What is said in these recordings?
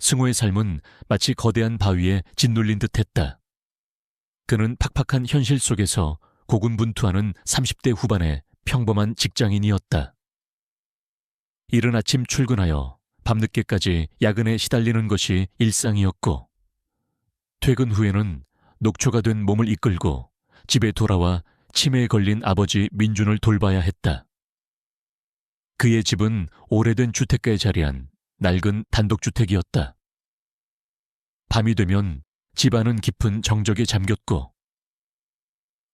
승호의 삶은 마치 거대한 바위에 짓눌린 듯했다. 그는 팍팍한 현실 속에서 고군분투하는 30대 후반의 평범한 직장인이었다. 이른 아침 출근하여 밤늦게까지 야근에 시달리는 것이 일상이었고, 퇴근 후에는 녹초가 된 몸을 이끌고 집에 돌아와 치매에 걸린 아버지 민준을 돌봐야 했다. 그의 집은 오래된 주택가에 자리한 낡은 단독주택이었다. 밤이 되면 집안은 깊은 정적에 잠겼고,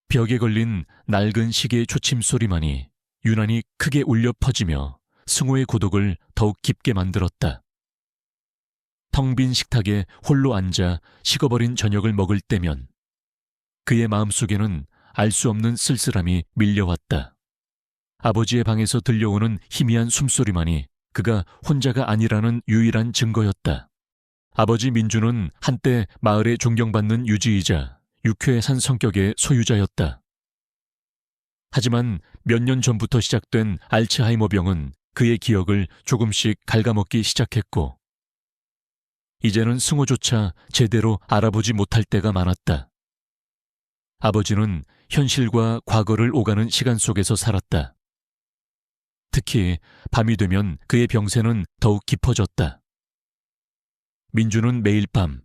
벽에 걸린 낡은 시계의 초침 소리만이 유난히 크게 울려 퍼지며 승호의 고독을 더욱 깊게 만들었다. 텅 빈 식탁에 홀로 앉아 식어버린 저녁을 먹을 때면 그의 마음속에는 알 수 없는 쓸쓸함이 밀려왔다. 아버지의 방에서 들려오는 희미한 숨소리만이 그가 혼자가 아니라는 유일한 증거였다. 아버지 민주는 한때 마을에 존경받는 유지이자 유쾌한 성격의 소유자였다. 하지만 몇 년 전부터 시작된 알츠하이머 병은 그의 기억을 조금씩 갉아먹기 시작했고, 이제는 승호조차 제대로 알아보지 못할 때가 많았다. 아버지는 현실과 과거를 오가는 시간 속에서 살았다. 특히 밤이 되면 그의 병세는 더욱 깊어졌다. 민주는 매일 밤,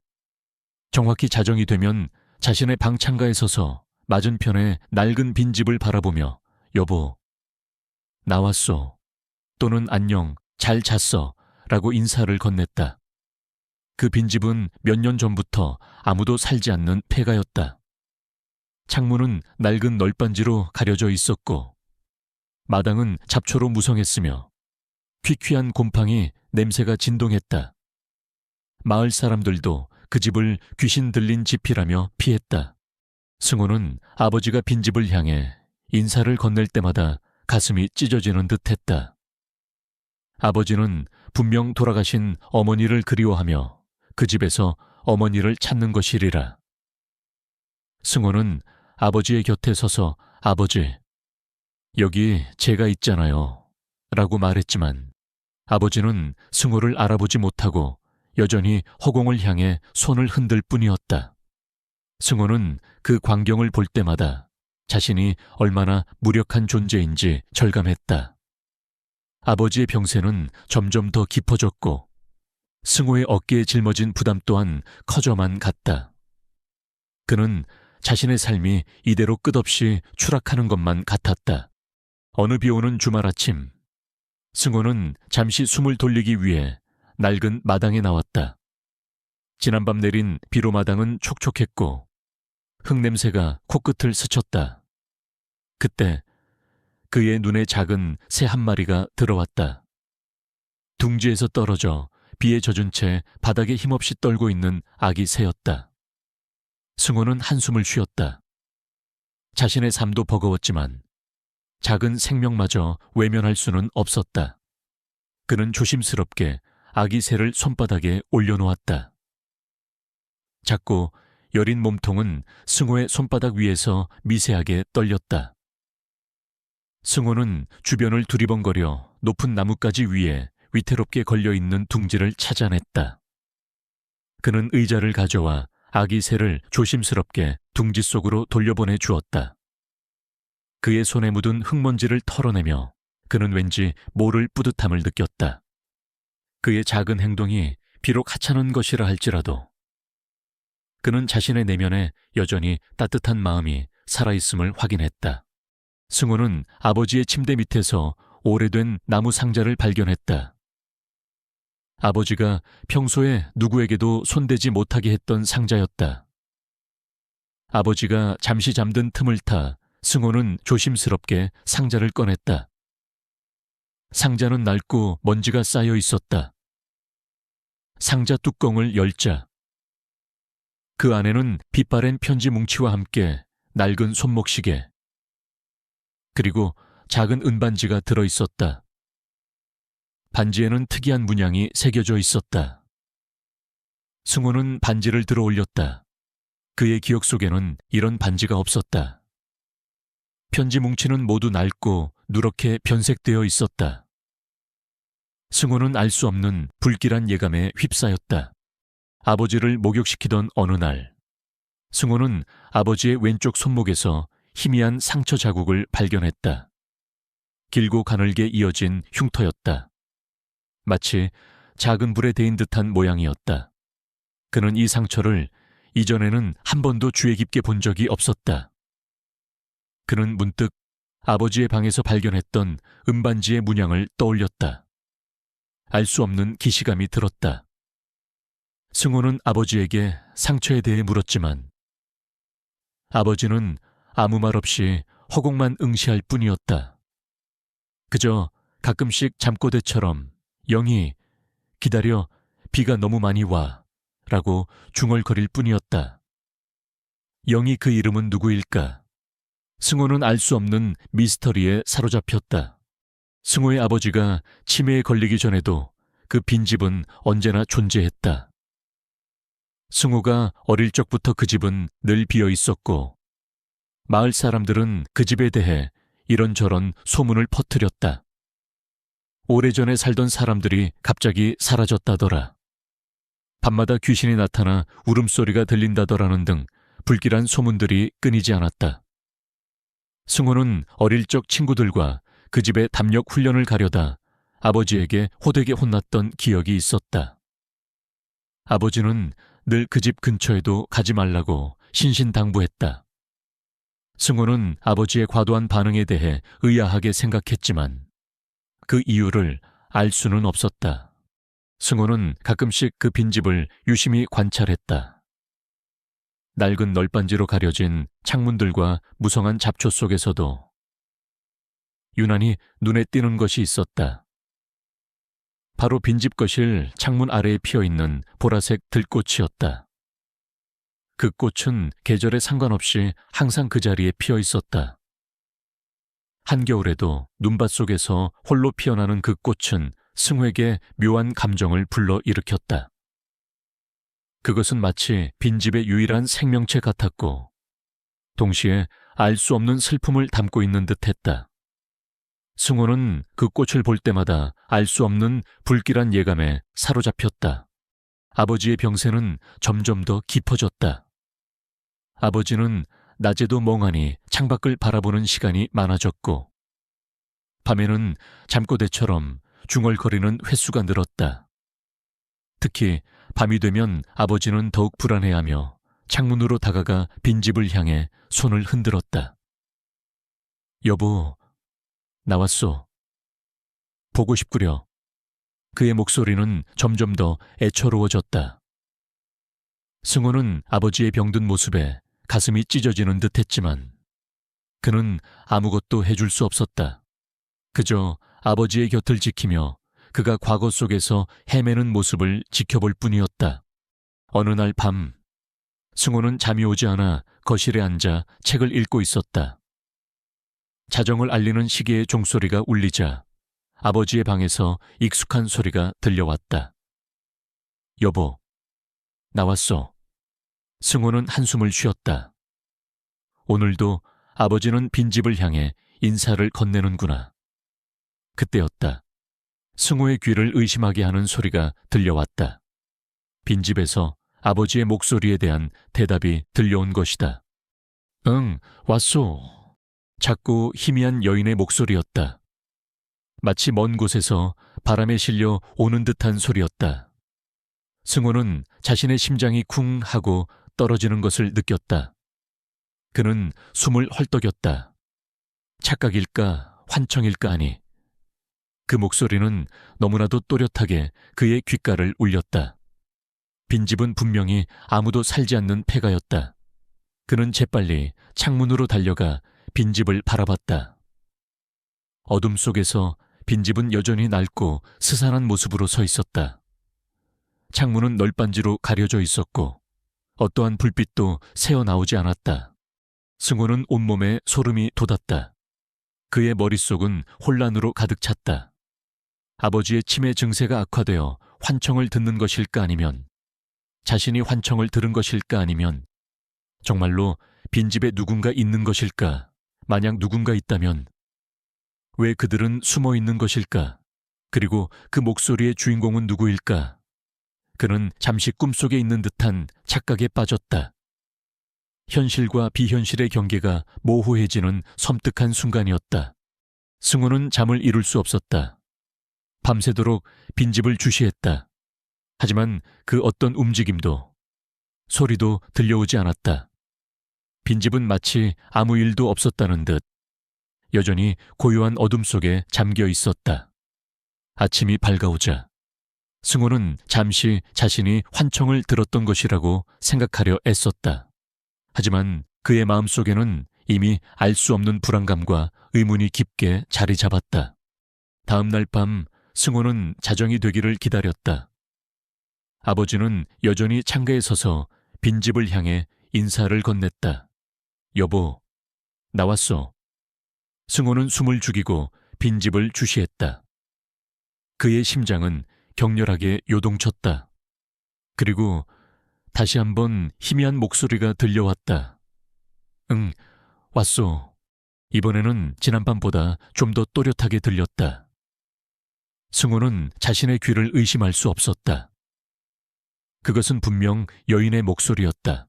정확히 자정이 되면 자신의 방 창가에 서서 맞은편의 낡은 빈집을 바라보며 여보, 나왔소, 또는 안녕, 잘 잤어 라고 인사를 건넸다. 그 빈집은 몇 년 전부터 아무도 살지 않는 폐가였다. 창문은 낡은 널빤지로 가려져 있었고, 마당은 잡초로 무성했으며 퀴퀴한 곰팡이 냄새가 진동했다. 마을 사람들도 그 집을 귀신 들린 집이라며 피했다. 승호는 아버지가 빈집을 향해 인사를 건넬 때마다 가슴이 찢어지는 듯했다. 아버지는 분명 돌아가신 어머니를 그리워하며 그 집에서 어머니를 찾는 것이리라. 승호는 아버지의 곁에 서서 아버지, 여기 제가 있잖아요 라고 말했지만 아버지는 승호를 알아보지 못하고 여전히 허공을 향해 손을 흔들 뿐이었다. 승호는 그 광경을 볼 때마다 자신이 얼마나 무력한 존재인지 절감했다. 아버지의 병세는 점점 더 깊어졌고 승호의 어깨에 짊어진 부담 또한 커져만 갔다. 그는 자신의 삶이 이대로 끝없이 추락하는 것만 같았다. 어느 비오는 주말 아침, 승호는 잠시 숨을 돌리기 위해 낡은 마당에 나왔다. 지난밤 내린 비로 마당은 촉촉했고 흙냄새가 코끝을 스쳤다. 그때 그의 눈에 작은 새 한 마리가 들어왔다. 둥지에서 떨어져 비에 젖은 채 바닥에 힘없이 떨고 있는 아기 새였다. 승호는 한숨을 쉬었다. 자신의 삶도 버거웠지만 작은 생명마저 외면할 수는 없었다. 그는 조심스럽게 아기 새를 손바닥에 올려놓았다. 작고 여린 몸통은 승호의 손바닥 위에서 미세하게 떨렸다. 승호는 주변을 두리번거려 높은 나뭇가지 위에 위태롭게 걸려있는 둥지를 찾아냈다. 그는 의자를 가져와 아기 새를 조심스럽게 둥지 속으로 돌려보내 주었다. 그의 손에 묻은 흙먼지를 털어내며 그는 왠지 모를 뿌듯함을 느꼈다. 그의 작은 행동이 비록 하찮은 것이라 할지라도 그는 자신의 내면에 여전히 따뜻한 마음이 살아있음을 확인했다. 승호는 아버지의 침대 밑에서 오래된 나무 상자를 발견했다. 아버지가 평소에 누구에게도 손대지 못하게 했던 상자였다. 아버지가 잠시 잠든 틈을 타 승호는 조심스럽게 상자를 꺼냈다. 상자는 낡고 먼지가 쌓여 있었다. 상자 뚜껑을 열자 그 안에는 빛바랜 편지 뭉치와 함께 낡은 손목시계 그리고 작은 은반지가 들어있었다. 반지에는 특이한 문양이 새겨져 있었다. 승호는 반지를 들어 올렸다. 그의 기억 속에는 이런 반지가 없었다. 편지 뭉치는 모두 낡고 누렇게 변색되어 있었다. 승호는 알 수 없는 불길한 예감에 휩싸였다. 아버지를 목욕시키던 어느 날, 승호는 아버지의 왼쪽 손목에서 희미한 상처 자국을 발견했다. 길고 가늘게 이어진 흉터였다. 마치 작은 불에 데인 듯한 모양이었다. 그는 이 상처를 이전에는 한 번도 주의 깊게 본 적이 없었다. 그는 문득 아버지의 방에서 발견했던 은반지의 문양을 떠올렸다. 알 수 없는 기시감이 들었다. 승호는 아버지에게 상처에 대해 물었지만 아버지는 아무 말 없이 허공만 응시할 뿐이었다. 그저 가끔씩 잠꼬대처럼 영희, 기다려, 비가 너무 많이 와 라고 중얼거릴 뿐이었다. 영희 그 이름은 누구일까? 승호는 알 수 없는 미스터리에 사로잡혔다. 승호의 아버지가 치매에 걸리기 전에도 그 빈집은 언제나 존재했다. 승호가 어릴 적부터 그 집은 늘 비어 있었고 마을 사람들은 그 집에 대해 이런저런 소문을 퍼뜨렸다. 오래전에 살던 사람들이 갑자기 사라졌다더라. 밤마다 귀신이 나타나 울음소리가 들린다더라는 등 불길한 소문들이 끊이지 않았다. 승호는 어릴 적 친구들과 그 집의 담력 훈련을 가려다 아버지에게 호되게 혼났던 기억이 있었다. 아버지는 늘 그 집 근처에도 가지 말라고 신신당부했다. 승호는 아버지의 과도한 반응에 대해 의아하게 생각했지만 그 이유를 알 수는 없었다. 승호는 가끔씩 그 빈집을 유심히 관찰했다. 낡은 널빤지로 가려진 창문들과 무성한 잡초 속에서도 유난히 눈에 띄는 것이 있었다. 바로 빈집 거실 창문 아래에 피어있는 보라색 들꽃이었다. 그 꽃은 계절에 상관없이 항상 그 자리에 피어 있었다. 한겨울에도 눈밭 속에서 홀로 피어나는 그 꽃은 승호에게 묘한 감정을 불러일으켰다. 그것은 마치 빈집의 유일한 생명체 같았고 동시에 알 수 없는 슬픔을 담고 있는 듯했다. 승호는 그 꽃을 볼 때마다 알 수 없는 불길한 예감에 사로잡혔다. 아버지의 병세는 점점 더 깊어졌다. 아버지는 낮에도 멍하니 창밖을 바라보는 시간이 많아졌고 밤에는 잠꼬대처럼 중얼거리는 횟수가 늘었다. 특히 밤이 되면 아버지는 더욱 불안해하며 창문으로 다가가 빈집을 향해 손을 흔들었다. 여보, 나왔소. 보고 싶구려. 그의 목소리는 점점 더 애처로워졌다. 승호는 아버지의 병든 모습에 가슴이 찢어지는 듯했지만 그는 아무것도 해줄 수 없었다. 그저 아버지의 곁을 지키며 그가 과거 속에서 헤매는 모습을 지켜볼 뿐이었다. 어느 날 밤, 승호는 잠이 오지 않아 거실에 앉아 책을 읽고 있었다. 자정을 알리는 시계의 종소리가 울리자 아버지의 방에서 익숙한 소리가 들려왔다. 여보, 나왔소. 승호는 한숨을 쉬었다. 오늘도 아버지는 빈집을 향해 인사를 건네는구나. 그때였다. 승호의 귀를 의심하게 하는 소리가 들려왔다. 빈집에서 아버지의 목소리에 대한 대답이 들려온 것이다. 응, 왔소. 작고 희미한 여인의 목소리였다. 마치 먼 곳에서 바람에 실려 오는 듯한 소리였다. 승호는 자신의 심장이 쿵 하고 떨어지는 것을 느꼈다. 그는 숨을 헐떡였다. 착각일까 환청일까 하니 그 목소리는 너무나도 또렷하게 그의 귓가를 울렸다. 빈집은 분명히 아무도 살지 않는 폐가였다. 그는 재빨리 창문으로 달려가 빈집을 바라봤다. 어둠 속에서 빈집은 여전히 낡고 스산한 모습으로 서 있었다. 창문은 널빤지로 가려져 있었고 어떠한 불빛도 새어나오지 않았다. 승호는 온몸에 소름이 돋았다. 그의 머릿속은 혼란으로 가득 찼다. 아버지의 치매 증세가 악화되어 환청을 듣는 것일까 아니면 자신이 환청을 들은 것일까 아니면 정말로 빈집에 누군가 있는 것일까? 만약 누군가 있다면 왜 그들은 숨어 있는 것일까? 그리고 그 목소리의 주인공은 누구일까? 그는 잠시 꿈속에 있는 듯한 착각에 빠졌다. 현실과 비현실의 경계가 모호해지는 섬뜩한 순간이었다. 승호는 잠을 이룰 수 없었다. 밤새도록 빈집을 주시했다. 하지만 그 어떤 움직임도, 소리도 들려오지 않았다. 빈집은 마치 아무 일도 없었다는 듯 여전히 고요한 어둠 속에 잠겨 있었다. 아침이 밝아오자 승호는 잠시 자신이 환청을 들었던 것이라고 생각하려 애썼다. 하지만 그의 마음속에는 이미 알 수 없는 불안감과 의문이 깊게 자리 잡았다. 다음 날 밤 승호는 자정이 되기를 기다렸다. 아버지는 여전히 창가에 서서 빈집을 향해 인사를 건넸다. 여보, 나왔어. 승호는 숨을 죽이고 빈집을 주시했다. 그의 심장은 격렬하게 요동쳤다. 그리고 다시 한번 희미한 목소리가 들려왔다. 응, 왔소. 이번에는 지난밤보다 좀 더 또렷하게 들렸다. 승호는 자신의 귀를 의심할 수 없었다. 그것은 분명 여인의 목소리였다.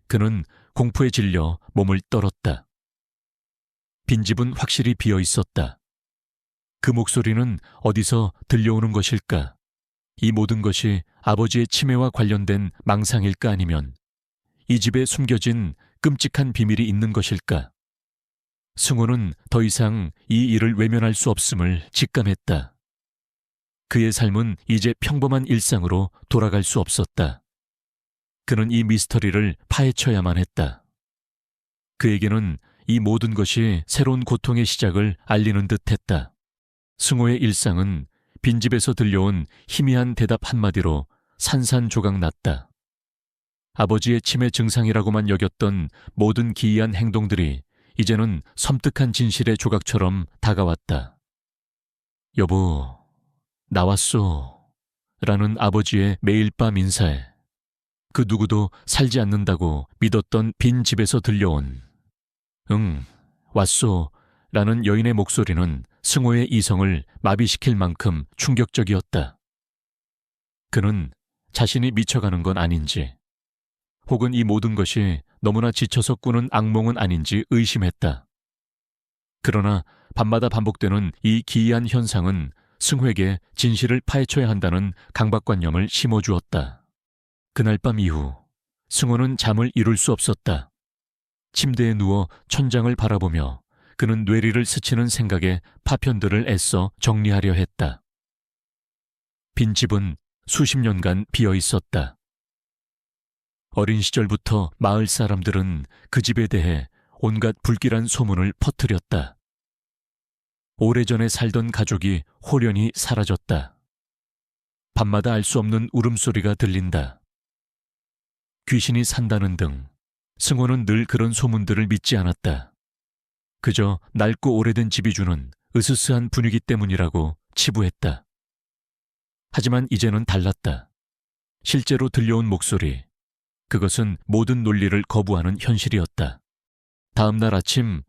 그는 공포에 질려 몸을 떨었다. 빈집은 확실히 비어 있었다. 그 목소리는 어디서 들려오는 것일까? 이 모든 것이 아버지의 치매와 관련된 망상일까 아니면 이 집에 숨겨진 끔찍한 비밀이 있는 것일까? 승호는 더 이상 이 일을 외면할 수 없음을 직감했다. 그의 삶은 이제 평범한 일상으로 돌아갈 수 없었다. 그는 이 미스터리를 파헤쳐야만 했다. 그에게는 이 모든 것이 새로운 고통의 시작을 알리는 듯했다. 승호의 일상은 빈집에서 들려온 희미한 대답 한마디로 산산조각 났다. 아버지의 치매 증상이라고만 여겼던 모든 기이한 행동들이 이제는 섬뜩한 진실의 조각처럼 다가왔다. 여보, 나왔소. 라는 아버지의 매일 밤 인사에 그 누구도 살지 않는다고 믿었던 빈 집에서 들려온 응, 왔소. 라는 여인의 목소리는 승호의 이성을 마비시킬 만큼 충격적이었다. 그는 자신이 미쳐가는 건 아닌지, 혹은 이 모든 것이 너무나 지쳐서 꾸는 악몽은 아닌지 의심했다. 그러나 밤마다 반복되는 이 기이한 현상은 승호에게 진실을 파헤쳐야 한다는 강박관념을 심어주었다. 그날 밤 이후 승호는 잠을 이룰 수 없었다. 침대에 누워 천장을 바라보며 그는 뇌리를 스치는 생각에 파편들을 애써 정리하려 했다. 빈 집은 수십 년간 비어 있었다. 어린 시절부터 마을 사람들은 그 집에 대해 온갖 불길한 소문을 퍼뜨렸다. 오래전에 살던 가족이 홀연히 사라졌다. 밤마다 알 수 없는 울음소리가 들린다. 귀신이 산다는 등 승호는 늘 그런 소문들을 믿지 않았다. 그저 낡고 오래된 집이 주는 으스스한 분위기 때문이라고 치부했다. 하지만 이제는 달랐다. 실제로 들려온 목소리, 그것은 모든 논리를 거부하는 현실이었다. 다음 날 아침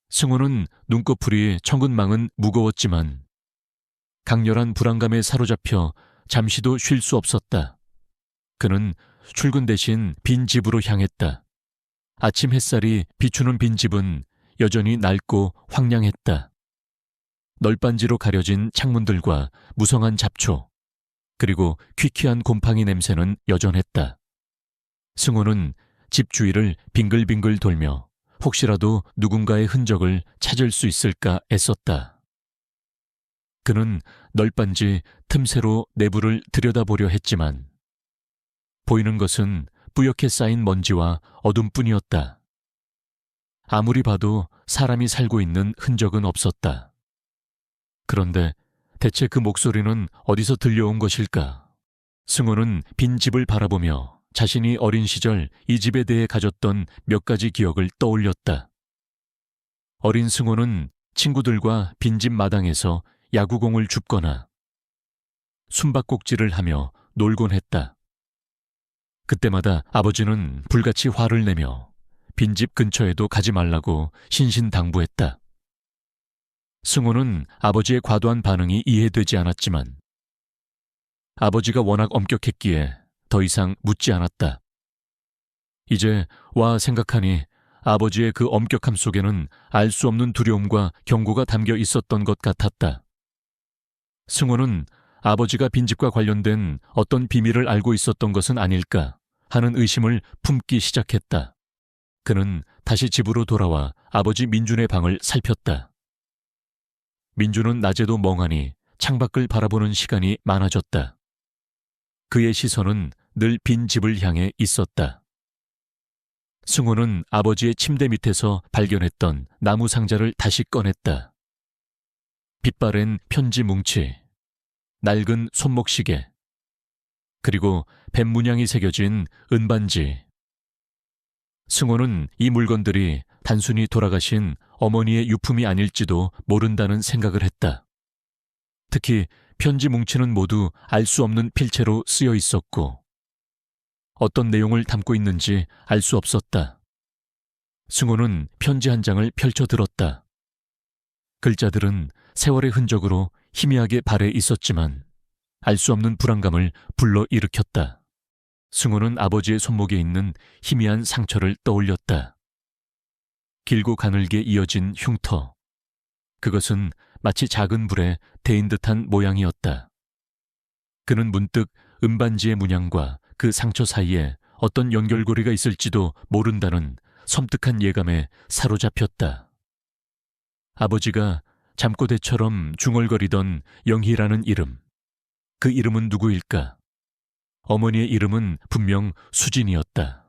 승호는 눈꺼풀이 천근망은 무거웠지만 강렬한 불안감에 사로잡혀 잠시도 쉴 수 없었다. 그는 출근 대신 빈 집으로 향했다. 아침 햇살이 비추는 빈 집은 여전히 낡고 황량했다. 널빤지로 가려진 창문들과 무성한 잡초, 그리고 퀴퀴한 곰팡이 냄새는 여전했다. 승호는 집 주위를 빙글빙글 돌며 혹시라도 누군가의 흔적을 찾을 수 있을까 애썼다. 그는 널빤지 틈새로 내부를 들여다보려 했지만 보이는 것은 뿌옇게 쌓인 먼지와 어둠뿐이었다. 아무리 봐도 사람이 살고 있는 흔적은 없었다. 그런데 대체 그 목소리는 어디서 들려온 것일까? 승호는 빈 집을 바라보며 자신이 어린 시절 이 집에 대해 가졌던 몇 가지 기억을 떠올렸다. 어린 승호는 친구들과 빈집 마당에서 야구공을 줍거나 숨바꼭질을 하며 놀곤 했다. 그때마다 아버지는 불같이 화를 내며 빈집 근처에도 가지 말라고 신신당부했다. 승호는 아버지의 과도한 반응이 이해되지 않았지만 아버지가 워낙 엄격했기에 더 이상 묻지 않았다. 이제 와 생각하니 아버지의 그 엄격함 속에는 알 수 없는 두려움과 경고가 담겨 있었던 것 같았다. 승호는 아버지가 빈집과 관련된 어떤 비밀을 알고 있었던 것은 아닐까 하는 의심을 품기 시작했다. 그는 다시 집으로 돌아와 아버지 민준의 방을 살폈다. 민준은 낮에도 멍하니 창밖을 바라보는 시간이 많아졌다. 그의 시선은 늘 빈 집을 향해 있었다. 승호는 아버지의 침대 밑에서 발견했던 나무 상자를 다시 꺼냈다. 빛바랜 편지 뭉치, 낡은 손목시계, 그리고 뱀 문양이 새겨진 은반지. 승호는 이 물건들이 단순히 돌아가신 어머니의 유품이 아닐지도 모른다는 생각을 했다. 특히 편지 뭉치는 모두 알 수 없는 필체로 쓰여 있었고 어떤 내용을 담고 있는지 알 수 없었다. 승호는 편지 한 장을 펼쳐 들었다. 글자들은 세월의 흔적으로 희미하게 발해 있었지만 알 수 없는 불안감을 불러일으켰다. 승호는 아버지의 손목에 있는 희미한 상처를 떠올렸다. 길고 가늘게 이어진 흉터. 그것은 마치 작은 불에 데인 듯한 모양이었다. 그는 문득 은반지의 문양과 그 상처 사이에 어떤 연결고리가 있을지도 모른다는 섬뜩한 예감에 사로잡혔다. 아버지가 잠꼬대처럼 중얼거리던 영희라는 이름. 그 이름은 누구일까? 어머니의 이름은 분명 수진이었다.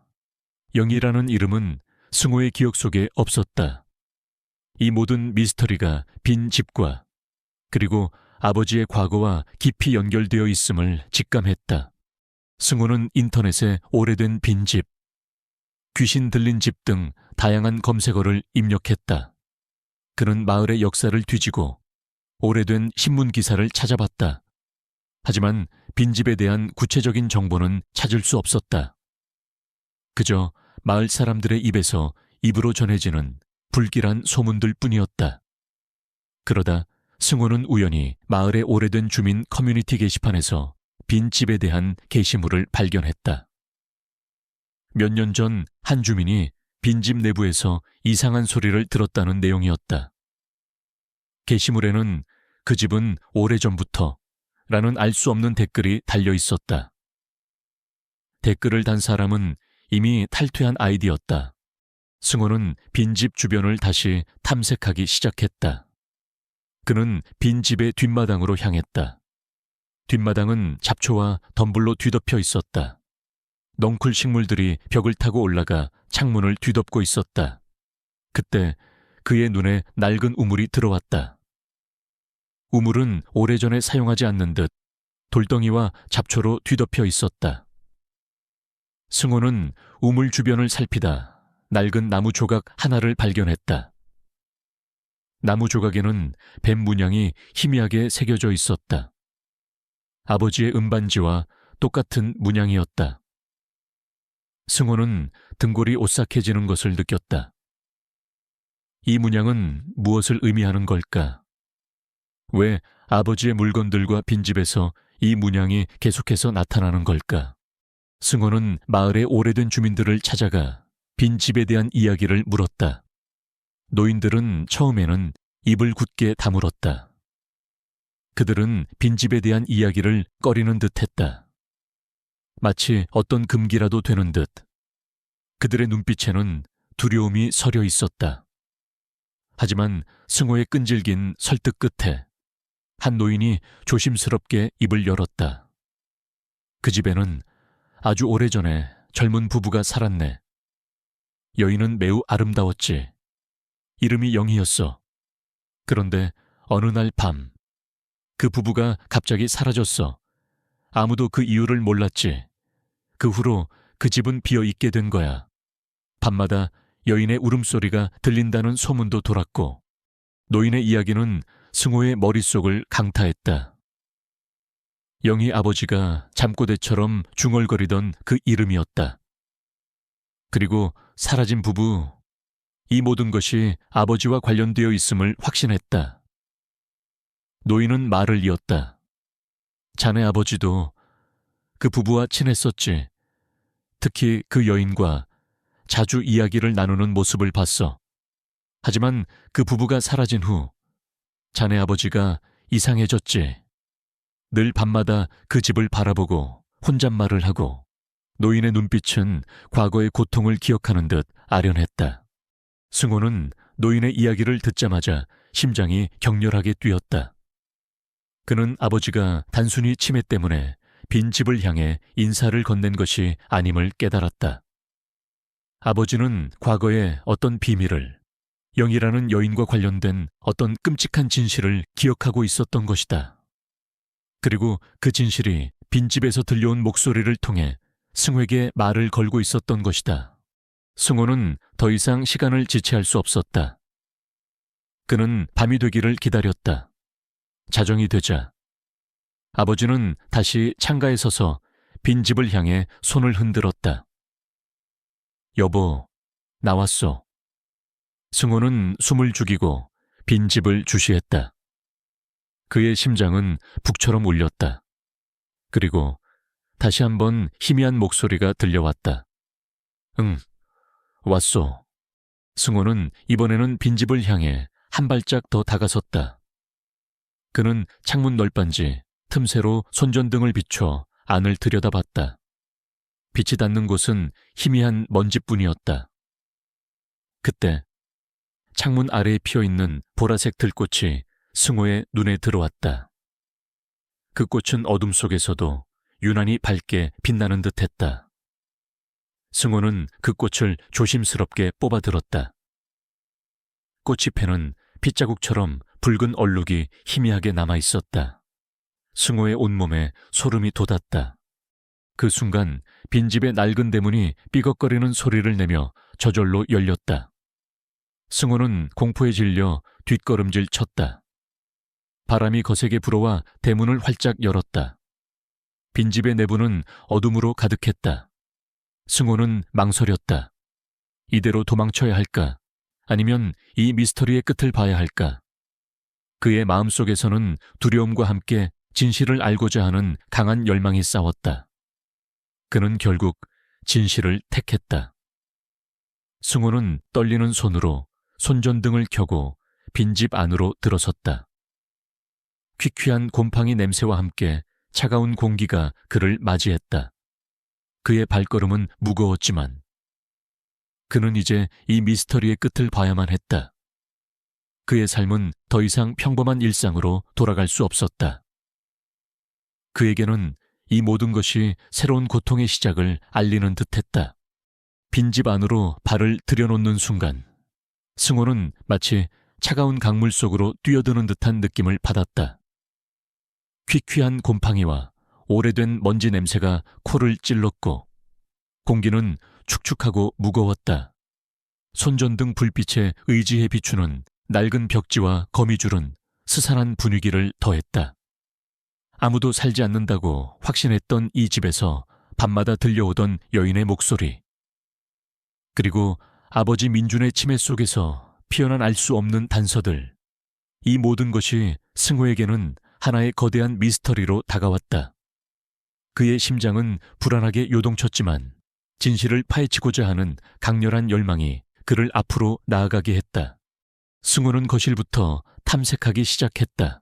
영희라는 이름은 승호의 기억 속에 없었다. 이 모든 미스터리가 빈 집과 그리고 아버지의 과거와 깊이 연결되어 있음을 직감했다. 승호는 인터넷에 오래된 빈집, 귀신 들린 집 등 다양한 검색어를 입력했다. 그는 마을의 역사를 뒤지고 오래된 신문 기사를 찾아봤다. 하지만 빈집에 대한 구체적인 정보는 찾을 수 없었다. 그저 마을 사람들의 입에서 입으로 전해지는 불길한 소문들 뿐이었다. 그러다 승호는 우연히 마을의 오래된 주민 커뮤니티 게시판에서 빈집에 대한 게시물을 발견했다. 몇 년 전 한 주민이 빈집 내부에서 이상한 소리를 들었다는 내용이었다. 게시물에는 그 집은 오래전부터 라는 알 수 없는 댓글이 달려 있었다. 댓글을 단 사람은 이미 탈퇴한 아이디였다. 승호는 빈집 주변을 다시 탐색하기 시작했다. 그는 빈집의 뒷마당으로 향했다. 뒷마당은 잡초와 덤불로 뒤덮여 있었다. 넝쿨 식물들이 벽을 타고 올라가 창문을 뒤덮고 있었다. 그때 그의 눈에 낡은 우물이 들어왔다. 우물은 오래전에 사용하지 않는 듯 돌덩이와 잡초로 뒤덮여 있었다. 승호는 우물 주변을 살피다 낡은 나무 조각 하나를 발견했다. 나무 조각에는 뱀 문양이 희미하게 새겨져 있었다. 아버지의 은반지와 똑같은 문양이었다. 승호는 등골이 오싹해지는 것을 느꼈다. 이 문양은 무엇을 의미하는 걸까? 왜 아버지의 물건들과 빈집에서 이 문양이 계속해서 나타나는 걸까? 승호는 마을의 오래된 주민들을 찾아가 빈집에 대한 이야기를 물었다. 노인들은 처음에는 입을 굳게 다물었다. 그들은 빈집에 대한 이야기를 꺼리는 듯했다. 마치 어떤 금기라도 되는 듯. 그들의 눈빛에는 두려움이 서려 있었다. 하지만 승호의 끈질긴 설득 끝에 한 노인이 조심스럽게 입을 열었다. 그 집에는 아주 오래전에 젊은 부부가 살았네. 여인은 매우 아름다웠지. 이름이 영희였어. 그런데 어느 날 밤, 그 부부가 갑자기 사라졌어. 아무도 그 이유를 몰랐지. 그 후로 그 집은 비어 있게 된 거야. 밤마다 여인의 울음소리가 들린다는 소문도 돌았고, 노인의 이야기는 승호의 머릿속을 강타했다. 영희 아버지가 잠꼬대처럼 중얼거리던 그 이름이었다. 그리고 사라진 부부, 이 모든 것이 아버지와 관련되어 있음을 확신했다. 노인은 말을 이었다. 자네 아버지도 그 부부와 친했었지. 특히 그 여인과 자주 이야기를 나누는 모습을 봤어. 하지만 그 부부가 사라진 후 자네 아버지가 이상해졌지. 늘 밤마다 그 집을 바라보고 혼잣말을 하고 노인의 눈빛은 과거의 고통을 기억하는 듯 아련했다. 승호는 노인의 이야기를 듣자마자 심장이 격렬하게 뛰었다. 그는 아버지가 단순히 치매 때문에 빈 집을 향해 인사를 건넨 것이 아님을 깨달았다. 아버지는 과거에 어떤 비밀을, 영이라는 여인과 관련된 어떤 끔찍한 진실을 기억하고 있었던 것이다. 그리고 그 진실이 빈집에서 들려온 목소리를 통해 승호에게 말을 걸고 있었던 것이다. 승호는 더 이상 시간을 지체할 수 없었다. 그는 밤이 되기를 기다렸다. 자정이 되자 아버지는 다시 창가에 서서 빈집을 향해 손을 흔들었다. 여보, 나왔소. 승호는 숨을 죽이고 빈집을 주시했다. 그의 심장은 북처럼 울렸다. 그리고 다시 한번 희미한 목소리가 들려왔다. 응, 왔소. 승호는 이번에는 빈집을 향해 한 발짝 더 다가섰다. 그는 창문 널빤지 틈새로 손전등을 비춰 안을 들여다봤다. 빛이 닿는 곳은 희미한 먼지뿐이었다. 그때 창문 아래에 피어있는 보라색 들꽃이 승호의 눈에 들어왔다. 그 꽃은 어둠 속에서도 유난히 밝게 빛나는 듯했다. 승호는 그 꽃을 조심스럽게 뽑아들었다. 꽃잎에는 핏자국처럼 붉은 얼룩이 희미하게 남아있었다. 승호의 온몸에 소름이 돋았다. 그 순간 빈집의 낡은 대문이 삐걱거리는 소리를 내며 저절로 열렸다. 승호는 공포에 질려 뒷걸음질 쳤다. 바람이 거세게 불어와 대문을 활짝 열었다. 빈집의 내부는 어둠으로 가득했다. 승호는 망설였다. 이대로 도망쳐야 할까? 아니면 이 미스터리의 끝을 봐야 할까? 그의 마음속에서는 두려움과 함께 진실을 알고자 하는 강한 열망이 싸웠다. 그는 결국 진실을 택했다. 승호는 떨리는 손으로 손전등을 켜고 빈집 안으로 들어섰다. 퀴퀴한 곰팡이 냄새와 함께 차가운 공기가 그를 맞이했다. 그의 발걸음은 무거웠지만 그는 이제 이 미스터리의 끝을 봐야만 했다. 그의 삶은 더 이상 평범한 일상으로 돌아갈 수 없었다. 그에게는 이 모든 것이 새로운 고통의 시작을 알리는 듯했다. 빈집 안으로 발을 들여놓는 순간 승호는 마치 차가운 강물 속으로 뛰어드는 듯한 느낌을 받았다. 퀴퀴한 곰팡이와 오래된 먼지 냄새가 코를 찔렀고 공기는 축축하고 무거웠다. 손전등 불빛에 의지해 비추는 낡은 벽지와 거미줄은 스산한 분위기를 더했다. 아무도 살지 않는다고 확신했던 이 집에서 밤마다 들려오던 여인의 목소리, 그리고 아버지 민준의 치매 속에서 피어난 알 수 없는 단서들, 이 모든 것이 승호에게는 하나의 거대한 미스터리로 다가왔다. 그의 심장은 불안하게 요동쳤지만 진실을 파헤치고자 하는 강렬한 열망이 그를 앞으로 나아가게 했다. 승호는 거실부터 탐색하기 시작했다.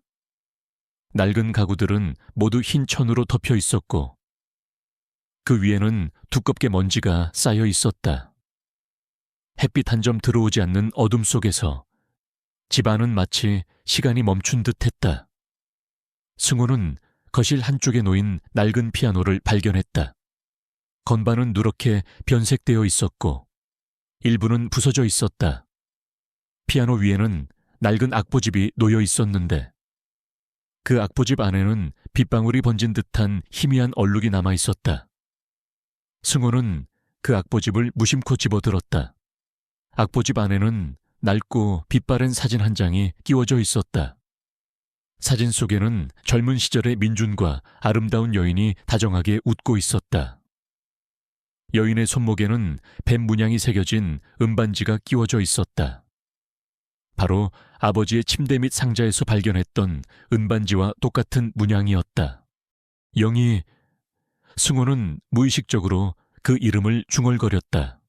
낡은 가구들은 모두 흰 천으로 덮여 있었고 그 위에는 두껍게 먼지가 쌓여 있었다. 햇빛 한 점 들어오지 않는 어둠 속에서 집안은 마치 시간이 멈춘 듯했다. 승호는 거실 한쪽에 놓인 낡은 피아노를 발견했다. 건반은 누렇게 변색되어 있었고 일부는 부서져 있었다. 피아노 위에는 낡은 악보집이 놓여 있었는데 그 악보집 안에는 빗방울이 번진 듯한 희미한 얼룩이 남아 있었다. 승호는 그 악보집을 무심코 집어들었다. 악보집 안에는 낡고 빛바랜 사진 한 장이 끼워져 있었다. 사진 속에는 젊은 시절의 민준과 아름다운 여인이 다정하게 웃고 있었다. 여인의 손목에는 뱀 문양이 새겨진 은반지가 끼워져 있었다. 바로 아버지의 침대 및 상자에서 발견했던 은반지와 똑같은 문양이었다. 영희, 승호는 무의식적으로 그 이름을 중얼거렸다.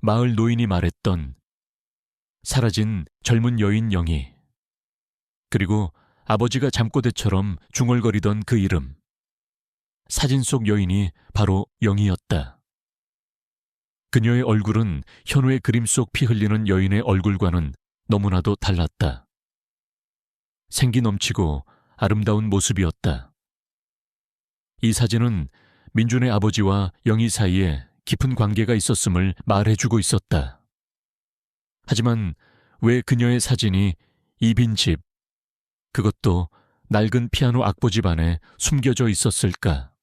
마을 노인이 말했던 사라진 젊은 여인 영희. 그리고 아버지가 잠꼬대처럼 중얼거리던 그 이름. 사진 속 여인이 바로 영희였다. 그녀의 얼굴은 현우의 그림 속 피 흘리는 여인의 얼굴과는 너무나도 달랐다. 생기 넘치고 아름다운 모습이었다. 이 사진은 민준의 아버지와 영희 사이에 깊은 관계가 있었음을 말해주고 있었다. 하지만 왜 그녀의 사진이 이 빈 집, 그것도 낡은 피아노 악보집 안에 숨겨져 있었을까?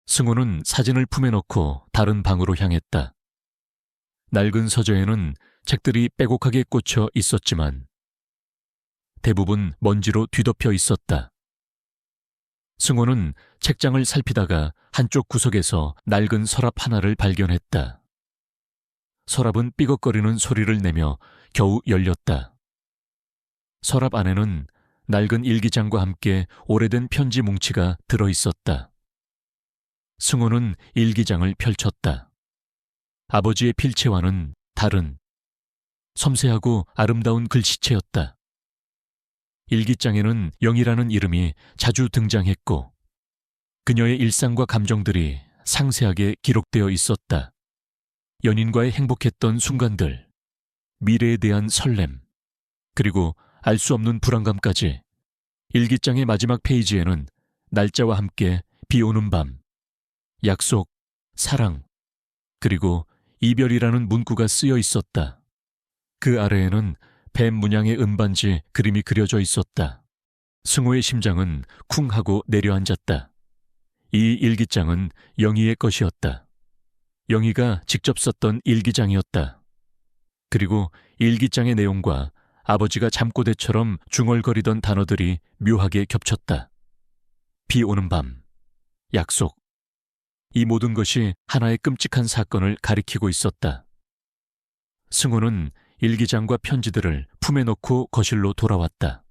승호는 사진을 품에 넣고 다른 방으로 향했다. 낡은 서재에는 책들이 빼곡하게 꽂혀 있었지만 대부분 먼지로 뒤덮여 있었다. 승호는 책장을 살피다가 한쪽 구석에서 낡은 서랍 하나를 발견했다. 서랍은 삐걱거리는 소리를 내며 겨우 열렸다. 서랍 안에는 낡은 일기장과 함께 오래된 편지 뭉치가 들어있었다. 승호는 일기장을 펼쳤다. 아버지의 필체와는 다른 섬세하고 아름다운 글씨체였다. 일기장에는 영희라는 이름이 자주 등장했고 그녀의 일상과 감정들이 상세하게 기록되어 있었다. 연인과의 행복했던 순간들, 미래에 대한 설렘, 그리고 알 수 없는 불안감까지. 일기장의 마지막 페이지에는 날짜와 함께 비 오는 밤, 약속, 사랑, 그리고 이별이라는 문구가 쓰여 있었다. 그 아래에는 뱀 문양의 은반지 그림이 그려져 있었다. 승호의 심장은 쿵 하고 내려앉았다. 이 일기장은 영희의 것이었다. 영희가 직접 썼던 일기장이었다. 그리고 일기장의 내용과 아버지가 잠꼬대처럼 중얼거리던 단어들이 묘하게 겹쳤다. 비 오는 밤, 약속. 이 모든 것이 하나의 끔찍한 사건을 가리키고 있었다. 승호는 일기장과 편지들을 품에 넣고 거실로 돌아왔다.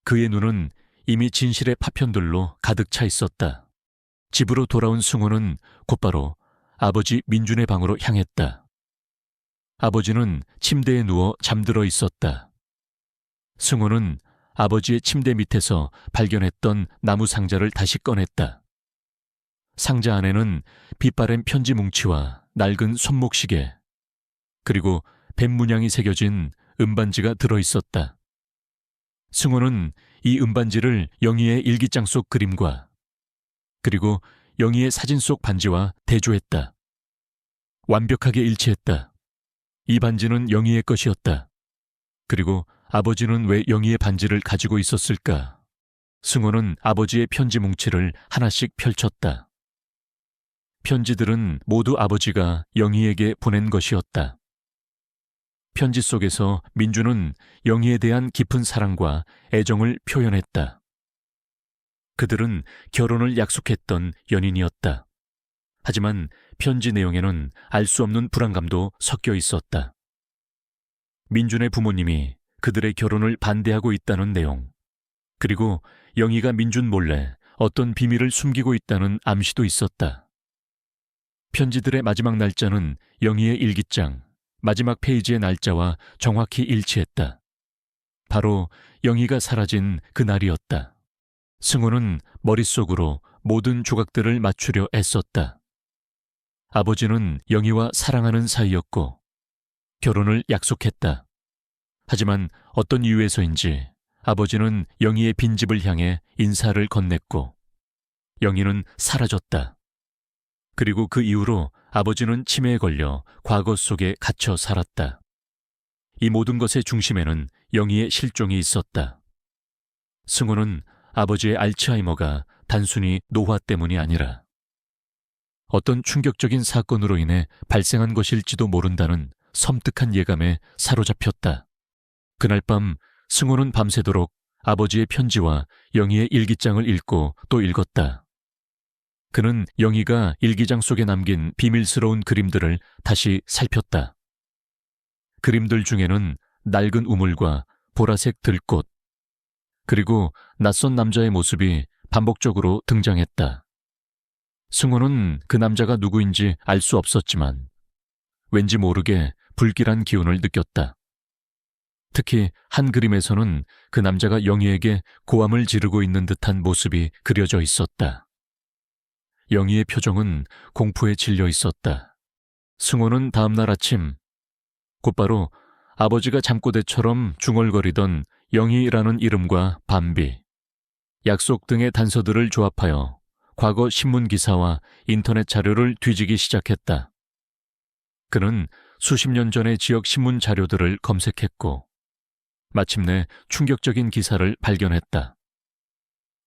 그의 눈은 이미 진실의 파편들로 가득 차 있었다. 집으로 돌아온 승호는 곧바로 아버지 민준의 방으로 향했다. 아버지는 침대에 누워 잠들어 있었다. 승호는 아버지의 침대 밑에서 발견했던 나무 상자를 다시 꺼냈다. 상자 안에는 빛바랜 편지 뭉치와 낡은 손목시계, 그리고 뱀 문양이 새겨진 은반지가 들어있었다. 승호는 이 은반지를 영희의 일기장 속 그림과 그리고 영희의 사진 속 반지와 대조했다. 완벽하게 일치했다. 이 반지는 영희의 것이었다. 그리고 아버지는 왜 영희의 반지를 가지고 있었을까? 승호는 아버지의 편지 뭉치를 하나씩 펼쳤다. 편지들은 모두 아버지가 영희에게 보낸 것이었다. 편지 속에서 민주는 영희에 대한 깊은 사랑과 애정을 표현했다. 그들은 결혼을 약속했던 연인이었다. 하지만 편지 내용에는 알 수 없는 불안감도 섞여 있었다. 민준의 부모님이 그들의 결혼을 반대하고 있다는 내용, 그리고 영희가 민준 몰래 어떤 비밀을 숨기고 있다는 암시도 있었다. 편지들의 마지막 날짜는 영희의 일기장 마지막 페이지의 날짜와 정확히 일치했다. 바로 영희가 사라진 그 날이었다. 승호는 머릿속으로 모든 조각들을 맞추려 애썼다. 아버지는 영희와 사랑하는 사이였고 결혼을 약속했다. 하지만 어떤 이유에서인지 아버지는 영희의 빈집을 향해 인사를 건넸고 영희는 사라졌다. 그리고 그 이후로 아버지는 치매에 걸려 과거 속에 갇혀 살았다. 이 모든 것의 중심에는 영희의 실종이 있었다. 승호는 아버지의 알츠하이머가 단순히 노화 때문이 아니라 어떤 충격적인 사건으로 인해 발생한 것일지도 모른다는 섬뜩한 예감에 사로잡혔다. 그날 밤 승호는 밤새도록 아버지의 편지와 영희의 일기장을 읽고 또 읽었다. 그는 영희가 일기장 속에 남긴 비밀스러운 그림들을 다시 살폈다. 그림들 중에는 낡은 우물과 보라색 들꽃, 그리고 낯선 남자의 모습이 반복적으로 등장했다. 승호는 그 남자가 누구인지 알 수 없었지만 왠지 모르게 불길한 기운을 느꼈다. 특히 한 그림에서는 그 남자가 영희에게 고함을 지르고 있는 듯한 모습이 그려져 있었다. 영희의 표정은 공포에 질려 있었다. 승호는 다음날 아침 곧바로 아버지가 잠꼬대처럼 중얼거리던 영희라는 이름과 밤비, 약속 등의 단서들을 조합하여 과거 신문 기사와 인터넷 자료를 뒤지기 시작했다. 그는 수십 년 전의 지역 신문 자료들을 검색했고 마침내 충격적인 기사를 발견했다.